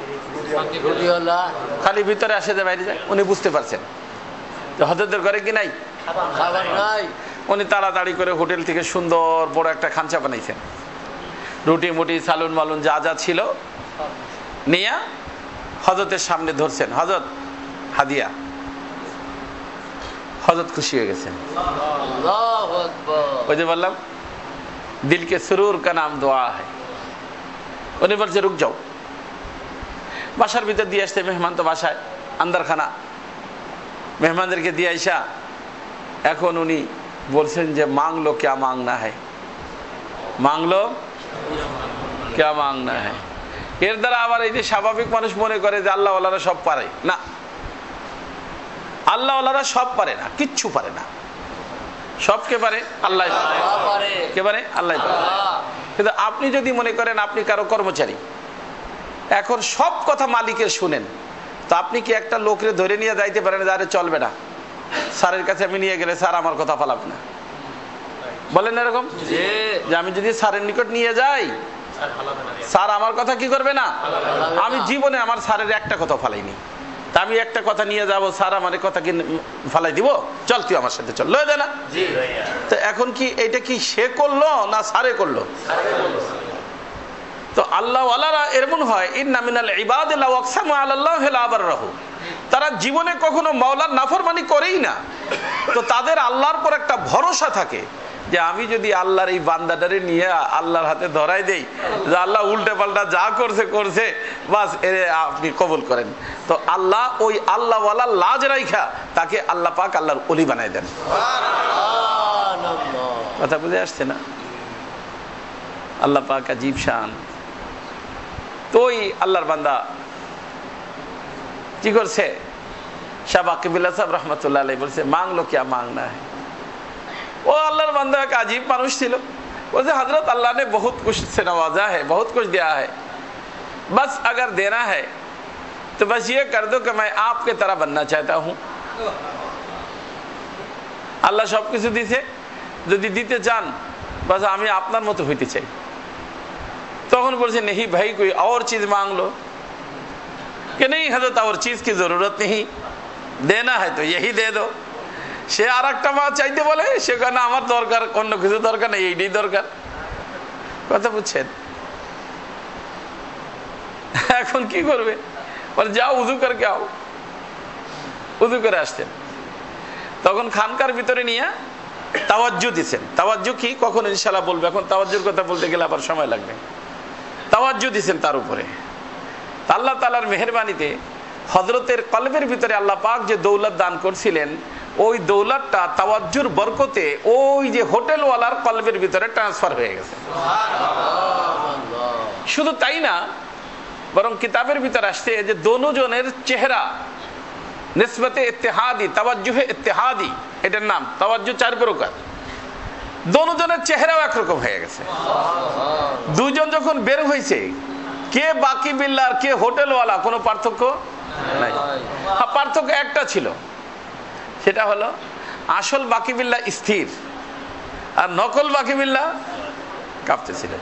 খালি ভিতরে আসে যে বাইরে যায়। উনি বুঝতে পারছেন যে হযরতের ঘরে কি নাই, খাবার নাই। উনি তাড়াতাড়ি করে হোটেল থেকে সুন্দর বড় একটা খাঞ্চা বানাইছেন, রুটি মুটি সালুন মালুন যা যা ছিল নিয়ে হযরতের সামনে ধরছেন। হযরত হাদিয়া। হযরত খুশি হয়ে গেছেন। আল্লাহু আকবার। ওই যে বললাম দিল কে সুরুর কা নাম দোয়া হয়। উনি বলছে রুক যাও। বাসার ভিতর দিয়ে আসতে, মেহমান তো বাসায় আন্দারখানা, মেহমানদেরকে দিয়ে আইসা এখন উনি বলছেন যে মাংলো ক্যা মাংনা হ্যায়, মাংলো ক্যা মাংনা হ্যায়। এর দ্বারা আবার এই যে স্বাভাবিক মানুষ মনে করে যে আল্লাহ ওয়ালারা সব পারে না, আল্লাহ ওয়ালারা সব পারে না, কিচ্ছু পারে না। সব কে পারে? আল্লাহ পারে। কে পারে? আল্লাহ পারে। কিন্তু আপনি যদি মনে করেন আপনি কারো কর্মচারী, এখন সব কথা মালিকের শুনেন, তো আপনি কি একটা লোকরে ধরে নিয়ে যাইতে পারেন যে আরে চলবে না, স্যারের কাছে আমি নিয়ে গেলে স্যার আমার কথা ফালাবে না? বলেন এরকম যে আমি যদি স্যারের নিকট নিয়ে যাই স্যার আমার কথা কি করবে না? আমি জীবনে আমার স্যারের একটা কথা ফালাইনি, তা আমি একটা কথা নিয়ে যাব, স্যার আমার কথা কি ফালাই দিব? চল তুই আমার সাথে চল, লয়ে যায় না? তো এখন কি এটা কি সে করলো না স্যারে করলো? তো আল্লাহ ওয়ালারা এমন হয়, ইন্না মিনাল ইবাদি লাউ আকসামু আলাল্লাহি লা আবাররাহু, তারা জীবনে কখনো মাওলার নাফরমানি করেই না। তো তাদের আল্লাহর পর একটা ভরসা থাকে যে আমি যদি আল্লাহর এই বান্দাটারে নিয়ে আল্লাহর হাতে ধরাই দেই, যে আল্লাহ উল্টে পাল্টা যা করছে করছে, বাস এর আপনি কবুল করেন। তো আল্লাহ ওই আল্লাহ ওয়ালা লাজ রাইখা তাকে আল্লাহ পাক আল্লাহর ওলি বানাই দেন। কথা বুঝে আসছে না? আল্লাহ পাক আজীব শান। তো ওই আল্লাহর বান্দা কি করছে? শাহ বাকিবুল্লাহ সাহেব রহমতুল্লাহ আলাইহি বলছে মাংলো क्या मांगना है। ও আল্লাহর বান্দা এক আজীব মানুষ ছিল। বলছে हजरत अल्लाह ने बहुत कुछ से नवाजा है, बहुत कुछ दिया है, बस अगर देना है तो बस ये कर दो कि मैं आपके तरह बनना चाहता हूँ। আল্লাহ সবকিছু দিছে, যদি দিতে চান বাস আমি আপনার মতো হইতে চাই। তখন বলছে नहीं भाई कोई और चीज मांग लो। कि नहीं हजरत और चीज की जरूरत नहीं, देना है तो यही दे दो। সে আর একটা মা চাইতে বলে, সেখানে আমার দরকার অন্য কিছু দরকার নেই, এইটাই দরকার। কথা বুঝছেন? এখন কি করবে? বলে যাও উযু করে আও। উযু করে আসতেন। তখন খানকার ভিতরে নিয়ে তাওয়াজ্জু দিছেন। তাওয়াজ্জু কি কখন ইনশাআল্লাহ বলবো, এখন তাওয়াজ্জুর কথা বলতে গেলে আবার সময় লাগবে। তাওয়াজ্জু দিছেন তার উপরে। আল্লাহ তাআলার মেহেরবানিতে হযরতের কলবের ভিতরে আল্লাহ পাক যে দৌলত দান করছিলেন, ওই দৌলতটা তাওয়াজ্জুর বরকতে ওই যে হোটেলওয়ালার কলবের ভিতরে ট্রান্সফার হয়ে গেছে। শুধু তাই না, বরং কিতাবের ভিতরে আসছে যে দোনোজনের চেহারা নিসবতে ইত্তেহাদি, তাওয়াজ্জুহে ইত্তেহাদি, এটার নাম। তাওয়াজ্জু 4 প্রকার। দোনোজনের চেহারাও একরকম হয়ে গেছে। দুজন যখন বের হয়েছে, কে বাকি বিল্লার কে হোটেলওয়ালা, কোনো পার্থক্য নাই। হ্যাঁ, পার্থক্য একটা ছিল, সেটা হলো আসল বাকি বিল্লা স্থির আর নকল বাকি বিল্লা কাঁপতেছিল।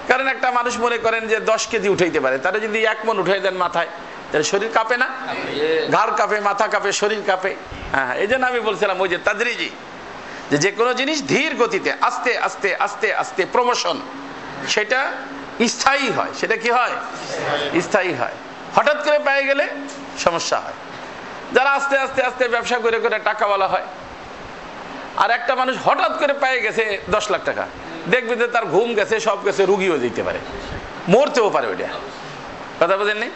কারণ একটা মানুষ মনে করেন যে 10 কেজি উঠাইতে পারে, তারা যদি 1 মণ উঠাই দেন মাথায়, তাহলে শরীর কাঁপে না? ঘাড় কাঁপে, মাথা কাঁপে, শরীর কাঁপে। হ্যাঁ, এই জন্য আমি বলছিলাম ওই যে তাদরিজি, যে কোনো জিনিস ধীর গতিতে আস্তে আস্তে আস্তে আস্তে প্রমোশন, সেটা স্থায়ী হয়। সেটা কি হয়? স্থায়ী হয়। হঠাৎ করে পেয়ে গেলে সমস্যা হয়। যারা আস্তে আস্তে আস্তে ব্যবসা করে করে টাকাওয়ালা হয়, আর একটা মানুষ হঠাৎ করে পেয়ে গেছে 10 লাখ টাকা, দেখবে যে তার ঘুম গেছে, সব গেছে, রুগীও যেতে পারে, মরতেও পারে। ওইটা কথা বোঝেননি?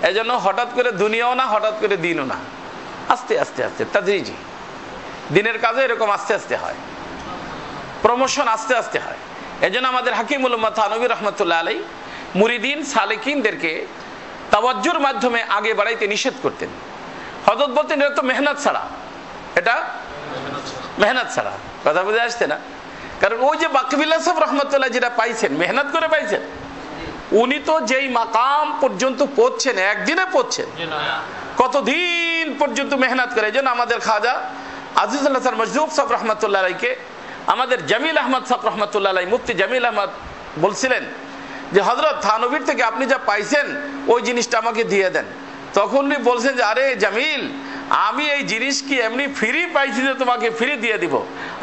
এই জন্য হঠাৎ করে দুনিয়াও না, হঠাৎ করে দিনও না, আস্তে আস্তে আস্তে আস্তে তাদরিজি। দিনের কাজে এরকম আস্তে আস্তে হয়, প্রমোশন আস্তে আস্তে হয়। এজন্য আমাদের হাকিমুল উম্মাহ থানভী রহমাতুল্লাহ আলাইহি মুরিদিন সালেকিনদেরকে তাওয়াজ্জুর মাধ্যমে আগে বাড়াইতে নিষেধ করতেন। হযরত বলতেন এটা তো মেহনত ছাড়া, এটা মেহনত ছাড়া। কথা বুঝে আসছে না? কারণ ওই যে বাকবিল্লাহ সাহেব রহমতুল্লাহ যেটা পাইছেন, মেহনত করে পাইছেন। উনি তো যেই মাকাম পর্যন্ত পৌঁছছেন, একদিনে পৌঁছছেন, কতদিন পর্যন্ত মেহনত করে। এই জন্য আমাদের খাজা আজিজুল্লাহ স্যার মজদুব সাহেব রহমতুল্লাহ আলাইকে আমাদের জামিল আহমদ সাহেব রহমতুল্লাহ আলাই, মুফতি জামিল আহমদ বলছিলেন যে হযরত থানভীর থেকে আপনি যা পাইছেন ওই জিনিসটা আমাকে দিয়ে দেন। তখন উনি বলছেন যে আরে জামিল, আমি এই জিনিস কি এমনি ফ্রি পাইছি যে তোমাকে ফ্রি দিয়ে দিব?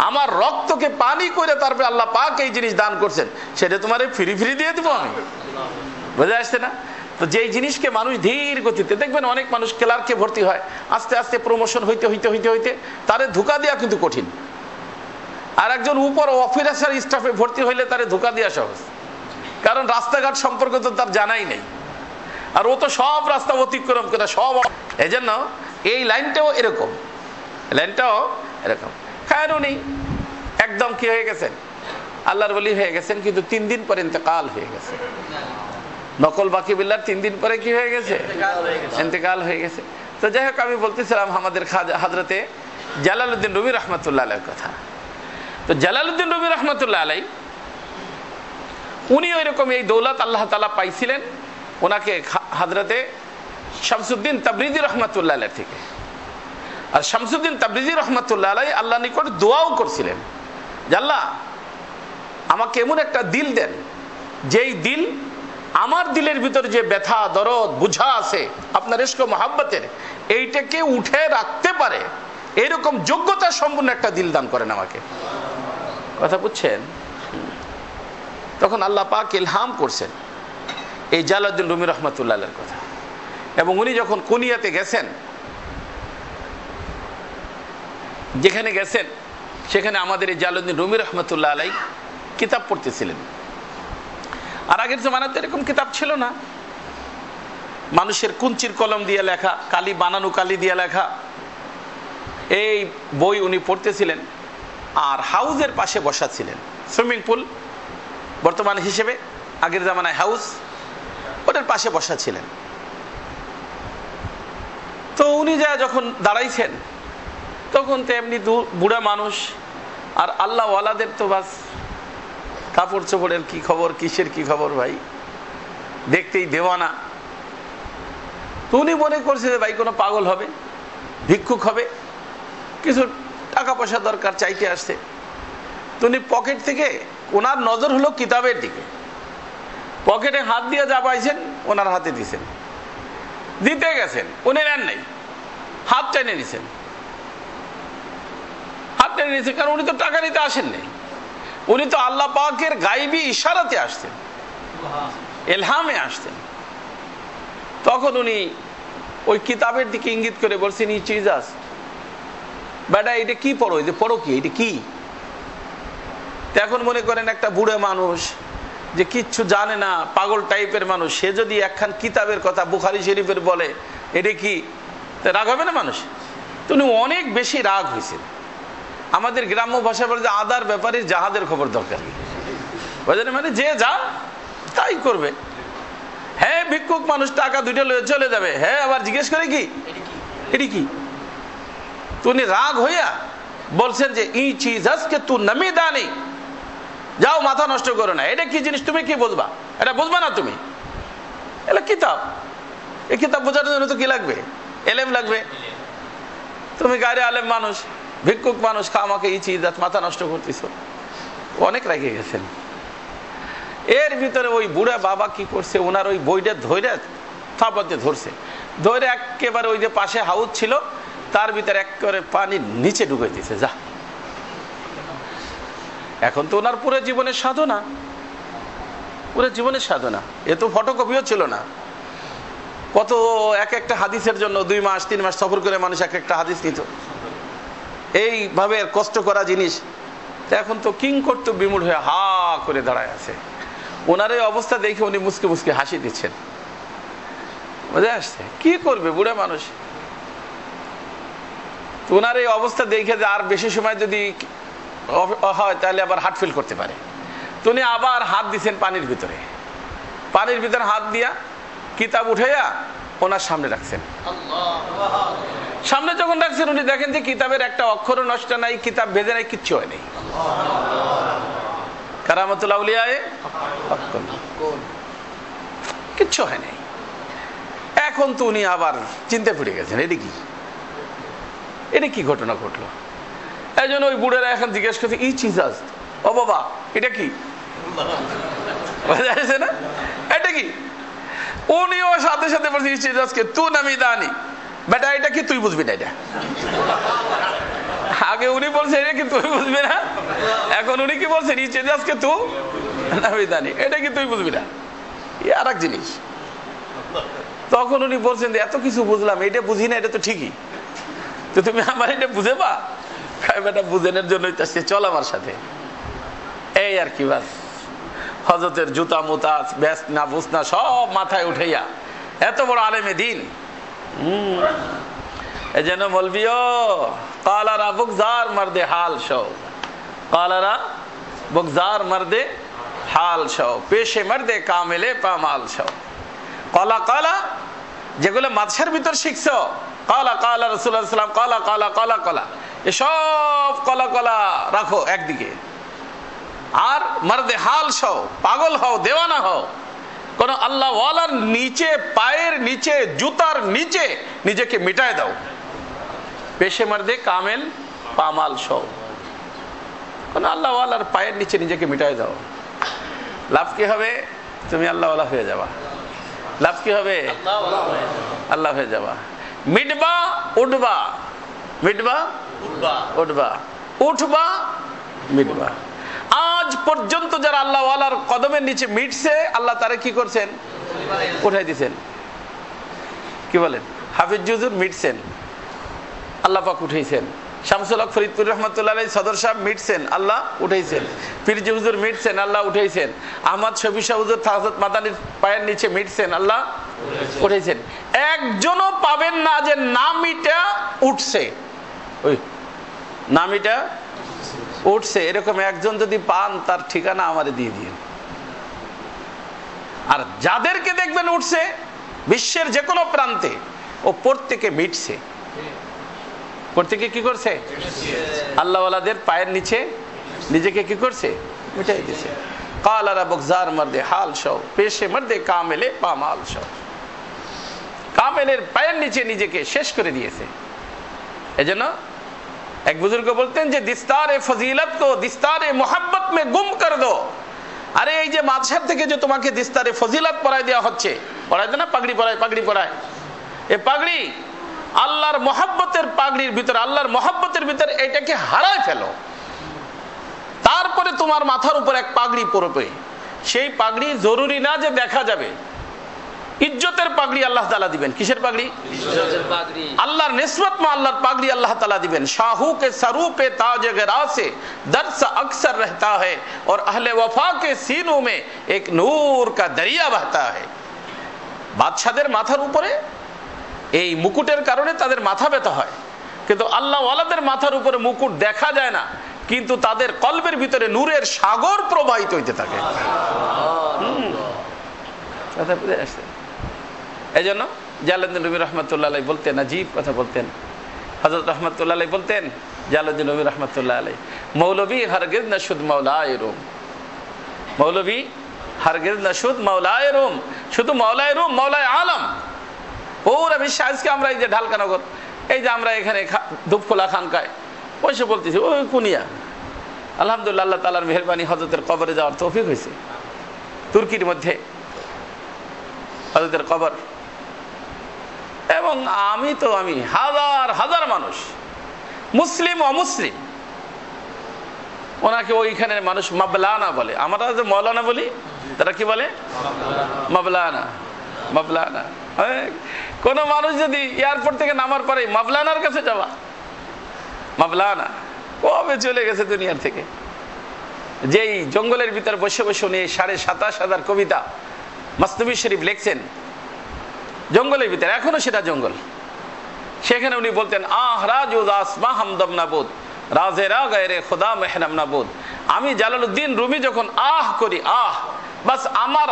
আমার রক্তকে পানি করে তারপরে আল্লাহ পাক এই জিনিস দান করছেন, সেটা তোমার ফ্রি ফ্রি দিয়ে দিব আমি। বুঝে আসছে না? তো যেই জিনিসকে মানুষ ধীর গতিতে, দেখবেন অনেক মানুষ ক্লার্কে ভর্তি হয়, আস্তে আস্তে প্রমোশন হইতে হইতে হইতে হইতে তারে ধোঁকা দেওয়া কিন্তু কঠিন। আর একজন উপর অফিসার স্টাফে ভর্তি হইলে তারে ধোঁকা দেওয়া সহজ, কারণ রাস্তাঘাট সম্পর্কে তো তার জানাই নেই, আর ও তো সব রাস্তা অতিক্রম করে সব। এই জন্য এই লাইনটাও এরকম, লাইনটাও এরকম। খায়ের উনি একদম কি হয়ে গেছেন, আল্লাহর ওলি হয়ে গেছেন, কিন্তু 3 দিন পরে ইন্তেকাল হয়ে গেছে। নকল বাকিবিল্লাহর 3 দিন পরে কি হয়ে গেছে, ইন্তেকাল হয়ে গেছে। তো যাই হোক, আমি বলতেছিলাম আমাদের খাজা হযরতে জালালউদ্দিন রুমি রহমাতুল্লাহ আলাইহির কথা। তো জালালউদ্দিন রুমি রহমাতুল্লাহ আলাইহি উনি ওইরকম এই দৌলত আল্লাহ তাআলা পাইছিলেন ওনাকে হযরতে শামসুদ্দিন তাবরিজি রহমাতুল্লাহ আলাইহি থেকে। আর শামসুদ্দিন তাবরিজি রহমাতুল্লাহ আলাইহি আল্লাহর নিকট দোয়াও করছিলেন যে আল্লাহ আমাকে এমন একটা দিল দেন, যেই দিল আমার দিলের ভিতর যে ব্যথা দরদ বুঝা আছে আপনার ইশক ও মহব্বতের, এইটাকে উঠে রাখতে পারে এরকম যোগ্যতা সম্পন্ন একটা দিল দান করেন আমাকে। কথা বুঝছেন? তখন আল্লাহ পাক ইলহাম করছেন এই জালালউদ্দিন রুমি রহমাতুল্লাহ আলাইহির কথা। এবং উনি যখন কুনিয়াতে গেছেন, যেখানে গেছেন সেখানে আমাদের এই জালালউদ্দিন রুমি রহমাতুল্লাহ আলাইহি কিতাব পড়তেছিলেন। আর আগের জমানাতে এরকম কিতাব ছিল না, মানুষের কুঞ্চির কলম দিয়ে লেখা, কালি বানানো কালি দিয়ে লেখা, এই বই উনি পড়তেছিলেন। আর হাউজের পাশে বসা ছিলেন, সুইমিং পুল বর্তমান হিসেবে, আগের জামানায় হাউস, ওটার পাশে বসা ছিলেন। তো উনি যা যখন দাঁড়াইছেন তখন তো এমনি বুড়া মানুষ, আর আল্লাহ ওয়ালাদের তো বাস কাপড় চোপড়ের কি খবর, কিসের কি খবর ভাই, দেখতেই দেওয়ানা। তো উনি মনে করছে যে ভাই কোনো পাগল হবে, ভিক্ষুক হবে, কিছু টাকা পয়সা দরকার, চাইতে আসছে। তো উনি পকেট থেকে, ওনার নজর হলো কিতাবের দিকে, পকেটে হাত দিয়ে যা পাইছেন ওনার হাতে দিছেন, দিতে গেছেন, উনি নেন নাই, হাত টেনে নিছেন, হাত টেনে নিছেন, কারণ উনি তো টাকা নিতে আসেন নাই, উনি তো আল্লাহ পাকের গায়বী ইশারাতে আসতেন, ইলহামে আসতেন। তখন উনি ওই কিতাবের দিকে ইঙ্গিত করে বলছেন, এই চিজ আস বেটা, এটা কি পড়ো, এই যে পড়ো কি, এটা কি? এখন মনে করেন একটা বুড়ো মানুষ যে কিচ্ছু জানে না, পাগল টাইপের মানুষ, সে যদি একখান কিতাবের কথা বুখারী শরীফের বলে, এটা কি, রাগ হবে না মানুষ? তো উনি অনেক বেশি রাগ হয়েছেন। আমাদের গ্রাম্য ভাষা বলে যে আদার ব্যাপারে জাহাজের খবর দরকার, বুঝলেন? মানে যে যা তাই করবে। হ্যাঁ, ভিক্ষুক মানুষ টাকা দুইটা লয়ে চলে যাবে, হ্যাঁ, আবার জিজ্ঞেস করে কি এটি কি? তো উনি রাগ হইয়া বলছেন যে ই চিজ আজকে তু নামি দানি, যাও মাথা নষ্ট করো না, এটা কি জিনিস তুমি কি বুঝবা, এটা বুঝবা না তুমি, এটা কিতাব, এই কিতাব বোঝার জন্য তো কি লাগবে, এলেম লাগবে। তুমি গায়ে আলেম মানুষ, ভিক্ষুক মানুষ, আমাকে এই চিজ মাথা নষ্ট করতেছ। অনেক রেগে গেছেন। এর ভিতরে ওই বুড়া বাবা কি করছে, ওনার ওই বইটা ধরে থাপতে ধরছে, ধরে একেবারে ওই যে পাশে হাউস ছিল তার ভিতরে একেবারে পানির নিচে ঢুকে দিছে। যা, এখন তো ওনার পুরো জীবনের সাধনা, পুরো জীবনের সাধনা, এ তো ফটোকপিও ছিল না। কত এক একটা হাদিসের জন্য 2 মাস 3 মাস সফর করে মানুষ এক একটা হাদিস নিত, এইভাবে কষ্ট করা জিনিস। এখন তো কিং করতে বিমূঢ় হয়ে হা করে দাঁড়ায় আছে। ওনার এই অবস্থা দেখে উনি মুসকে মুসকে হাসি দিচ্ছেন। বুঝে আসছে কি করবে বুড়া মানুষ। তো ওনার এই অবস্থা দেখে যে আর বেশি সময় যদি হয় তাহলে আবার হার্ট ফেল করতে পারে, তো উনি আবার হাত দিচ্ছেন পানির ভিতরে, পানির ভিতরে হাত দিয়া কিতাব উঠাইয়া ওনার সামনে রাখছেন। সামনে যখন রাখছেন উনি দেখেন যে কিতাবের একটা অক্ষরও নষ্ট নাই, কিতাব ভেজে নাই, কিচ্ছু হয় নাই। কারামাতুল আউলিয়ায়ে কিচ্ছু হয় নাই। এখন তো উনি আবার চিন্তা পড়ে গেছেন, এটা কি ঘটনা ঘটলো। এই জন্য ওই বুড়েরা এখন জিজ্ঞেস করছে ই চিজ আজ, ও বাবা এটা কি, না এটা কি? উনিও সাথে সাথে বলছে ই চিজ আজকে তু নামি দানি, বেটা এটা কি তুই বুঝবি না। এটা আগে উনি বলছে এটা কি তুই বুঝবি না, এখন উনি কি বলছেন ই চিজ আজকে তু নামি দানি, এটা কি তুই বুঝবি না, ই আর এক জিনিস। তখন উনি বলছেন যে এত কিছু বুঝলাম, এটা বুঝি না, এটা তো ঠিকই, তো তুমি আমার এটা বুঝে পা, বেটা বুঝেনের জন্যই তো চল আমার সাথে। এই আর কি, বাস হযরতের জুতা মুতা ব্যাস না বুঝ না সব মাথায় উঠাইয়া এত বড় আলেমে দিন। এই যেন মলবিও কালারা বুকজার মারদে হাল শো, কালারা বুকজার মারদে হাল শো, পেশে মারদে কামেলে পামাল শো। কলা কলা যেগুলো মাদশার ভিতর শিখছো, কলা কলা রাসূলুল্লাহ সাল্লাল্লাহু আলাইহি ওয়াসাল্লাম, কলা কলা কলা কলা, এসব কলা কলা রাখো একদিকে, আর মারদে হাল সও, পাগল হও, দেওয়ানা হও, কোন আল্লাহ ওয়ালার নিচে, পায়ের নিচে, জুতার নিচে নিজেকে মিটায় দাও। পেশে মারদে কামেল পামাল সও, কোন আল্লাহ ওয়ালার পায়ের নিচে নিজেকে মিটায় দাও। লাভ কি হবে? তুমি আল্লাহ ওয়ালা হয়ে যাবা। লাভ কি হবে? আল্লাহ হয়ে যাবা। মিটবা উঠবা, মিটবা উঠবা, উঠবা মিটবা। আজ পর্যন্ত যারা আল্লাহ ওয়ালার কদমের নিচে মিটছে, আল্লাহ তারা কি করছেন? উঠাই দিচ্ছেন। কি বলেন? হাফিজ হুজুর মিটছেন, আল্লাহ পাক উঠাইছেন। শামসুল হক ফরিদপুর রহমতুল্লাহ আলাইহি সদর সাহেব মিটছেন, আল্লাহ উঠাইছেন। পীরজি হুজুর মিটছেন, আল্লাহ উঠাইছেন। আহমদ শফি শাহ হুজুর হযরত মাদানির পায়ের নিচে মিটছেন, আল্লাহ উঠাইছেন। একজনও পাবেন না যে নামিটা উঠছে, ওই নামিটা উঠছে, এরকম একজন যদি পান তার ঠিকানা আমারে দিয়ে দিন। আর যাদেরকে দেখবেন উঠছে বিশ্বের যে কোনো প্রান্তে, ও প্রত্যেকে মিটছে। প্রত্যেকে কি করছে? আল্লাহ ওয়ালাদের পায়ের নিচে নিজেকে কি করছে? মিটাই দিয়েছে। কালারা বুকজার মারদে হাল শো, পেশে মারদে কামেলে পামাল শো, কামেলের পায়ের নিচে নিজেকে শেষ করে দিয়েছে। এজন্য এক বুজুর্গ বলতেন যে দিস্তারে ফজিলত কো দিস্তারে মোহাব্বত মে গুম কর দো। আরে এই যে মাদশার থেকে যে তোমাকে দিস্তারে ফজিলত পরাই দেওয়া হচ্ছে, পরাই দেয় না, পাগড়ি পরায়, পাগড়ি পরায়, এই পাগড়ি আল্লাহর মোহাব্বতের পাগড়ির ভিতরে, আল্লাহর মোহাব্বতের ভিতরে এটাকে হারায় ফেলো, তারপরে তোমার মাথার উপর এক পাগড়ি পরবে। সেই পাগড়ি জরুরি না যে দেখা যাবে, ইজ্জতের পাগড়ি আল্লাহ তাআলা দিবেন। কিসের পাগড়ি? ইজ্জতের পাগড়ি। আল্লাহর নিসবত মে আল্লাহর পাগড়ি আল্লাহ তাআলা দিবেন। শাহু কে সরু पे ताज गिरा से दर्स अक्सर रहता है और अहले वफा के सीनों में एक नूर का दरिया बहता है। বাদশাদের মাথার উপরে এই মুকুটের কারণে তাদের মাথা ব্যথা হয়, কিন্তু আল্লাহ ওয়ালাদের মাথার উপরে মুকুট দেখা যায় না, কিন্তু তাদের কলবের ভিতরে নূরের সাগর প্রবাহিত হইতে থাকে। কথা বুঝে আসছে? এই জন্য জালালউদ্দিন রুমি রহমতুল্লাহ আলাইহি বলতেন, আজীব কথা বলতেন। হযরত রহমতুল্লাহ আলাইহি বলতেন, জালালউদ্দিন রুমি রহমতুল্লাহ আলাইহি, মৌলভী হরগিজ নশুদ মাওলায়ে রুম, মৌলভী হরগিজ নশুদ মাওলায়ে রুম, শুধু মাওলায়ে রুম, মাওলায়ে আলম। পুরা বিশ্বে আজকে আমরা এই যে ঢালকানগর, এই যে আমরা এখানে ধূপখোলা খানকায় বসে বলতেছি, ওই কুনিয়া, আলহামদুলিল্লাহ আল্লাহ তাআলার মেহেরবানি হযরতের কবরে যাওয়ার তৌফিক হয়েছে। তুর্কির মধ্যে হযরতের কবর, এবং আমি হাজার হাজার মানুষ, মুসলিম অমুসলিম, ওনাকে ওইখানের মানুষ মাবলানা বলে। আমরা যে মৌলানা বলি, তারা কি বলে? মাবলানা, মাবলানা। কোন মানুষ যদি এয়ারপোর্ট থেকে নামার পরে মাবলানার কাছে যাওয়া, মাবলানা কবে চলে গেছে দুনিয়ার থেকে। যেই জঙ্গলের ভিতর বসে বসে উনি 27,500 কবিতা মসনবী শরীফ লিখছেন, জঙ্গলের ভিতরে, এখনো সেটা জঙ্গল, সেখানে উনি বলতেন আহ রাজুজ আসমা হামদম নাবুদ রাজেরা গায়রে খোদা মেহরাম নাবুদ। আমি জালালউদ্দিন রুমি যখন আহ করি, আহ বাস আমার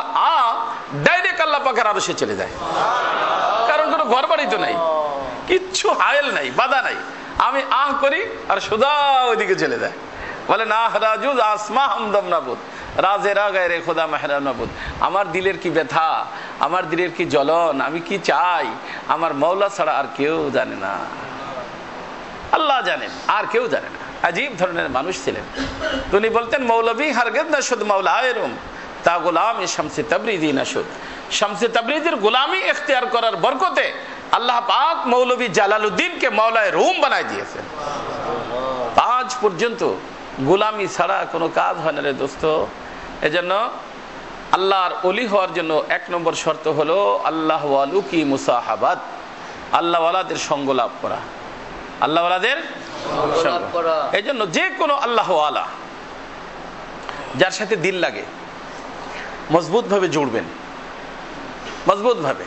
ডাইরেক্ট আল্লাহ পাকের আরশে চলে যায়, কারণ কোনো ঘর বাড়ি তো নাই, কিচ্ছু হায়েল নাই, বাধা নাই। আমি আহ করি আর সোজা ওইদিকে চলে যায়। বলেন আহ রাজুজ আসমা হামদম নাবুদ রাজেরা গায়রে খোদা মেহরাম নাবুদ। আমার দিলের কি ব্যথা, আমার দিলের কি জ্বলন, আমি কি চাই, আমার মওলা ছাড়া আর কেউ জানে না, আল্লাহ জানেন, আর কেউ জানে না। আজীব ধরনের মানুষ ছিলেন। তিনি বলতেন মৌলভী হারগেজ না শুধু মৌলা এরম তা গোলাম শামসে তাবরিজি না শুধু। শামসে তাবরিজির গোলামি এখতিয়ার করার বরকতে আল্লাহ পাক মৌলভী জালালউদ্দিনকে মৌলায়ে রুম বানায় দিয়েছেন। আজ পর্যন্ত গোলামি ছাড়া কোনো কাজ হয় না রে দোস্ত। এজন্য আল্লাহর ওলি হওয়ার জন্য 1 নম্বর শর্ত হলো আল্লাহ ওয়ালু কি মুসাহাবাত, আল্লাহ ওয়ালাদের সঙ্গ লাভ করা, আল্লাহ ওয়ালাদের সঙ্গ। এই জন্য যে কোনো আল্লাহ ওয়ালা যার সাথে দিল লাগে মজবুত ভাবে জুড়বেন, মজবুত ভাবে,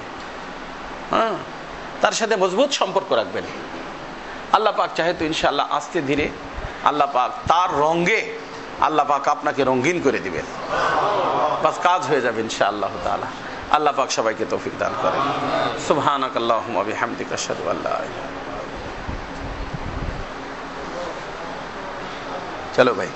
হ্যাঁ, তার সাথে মজবুত সম্পর্ক রাখবেন। আল্লাহ পাক চাহে তো ইনশাআল্লাহ আস্তে ধীরে আল্লাহ পাক তার রঙে আল্লাহ পাক আপনাকে রঙিন করে দিবেন, বাস কাজ হয়ে যাবে ইনশাআল্লাহ তাআলা। আল্লাহ পাক সবাইকে তৌফিক দান করেন। সুবহানাকাল্লাহুম্মা বিহামদিকা আশহাদু আল্লা ইলাহা ইল্লা আনতা। চলো ভাই।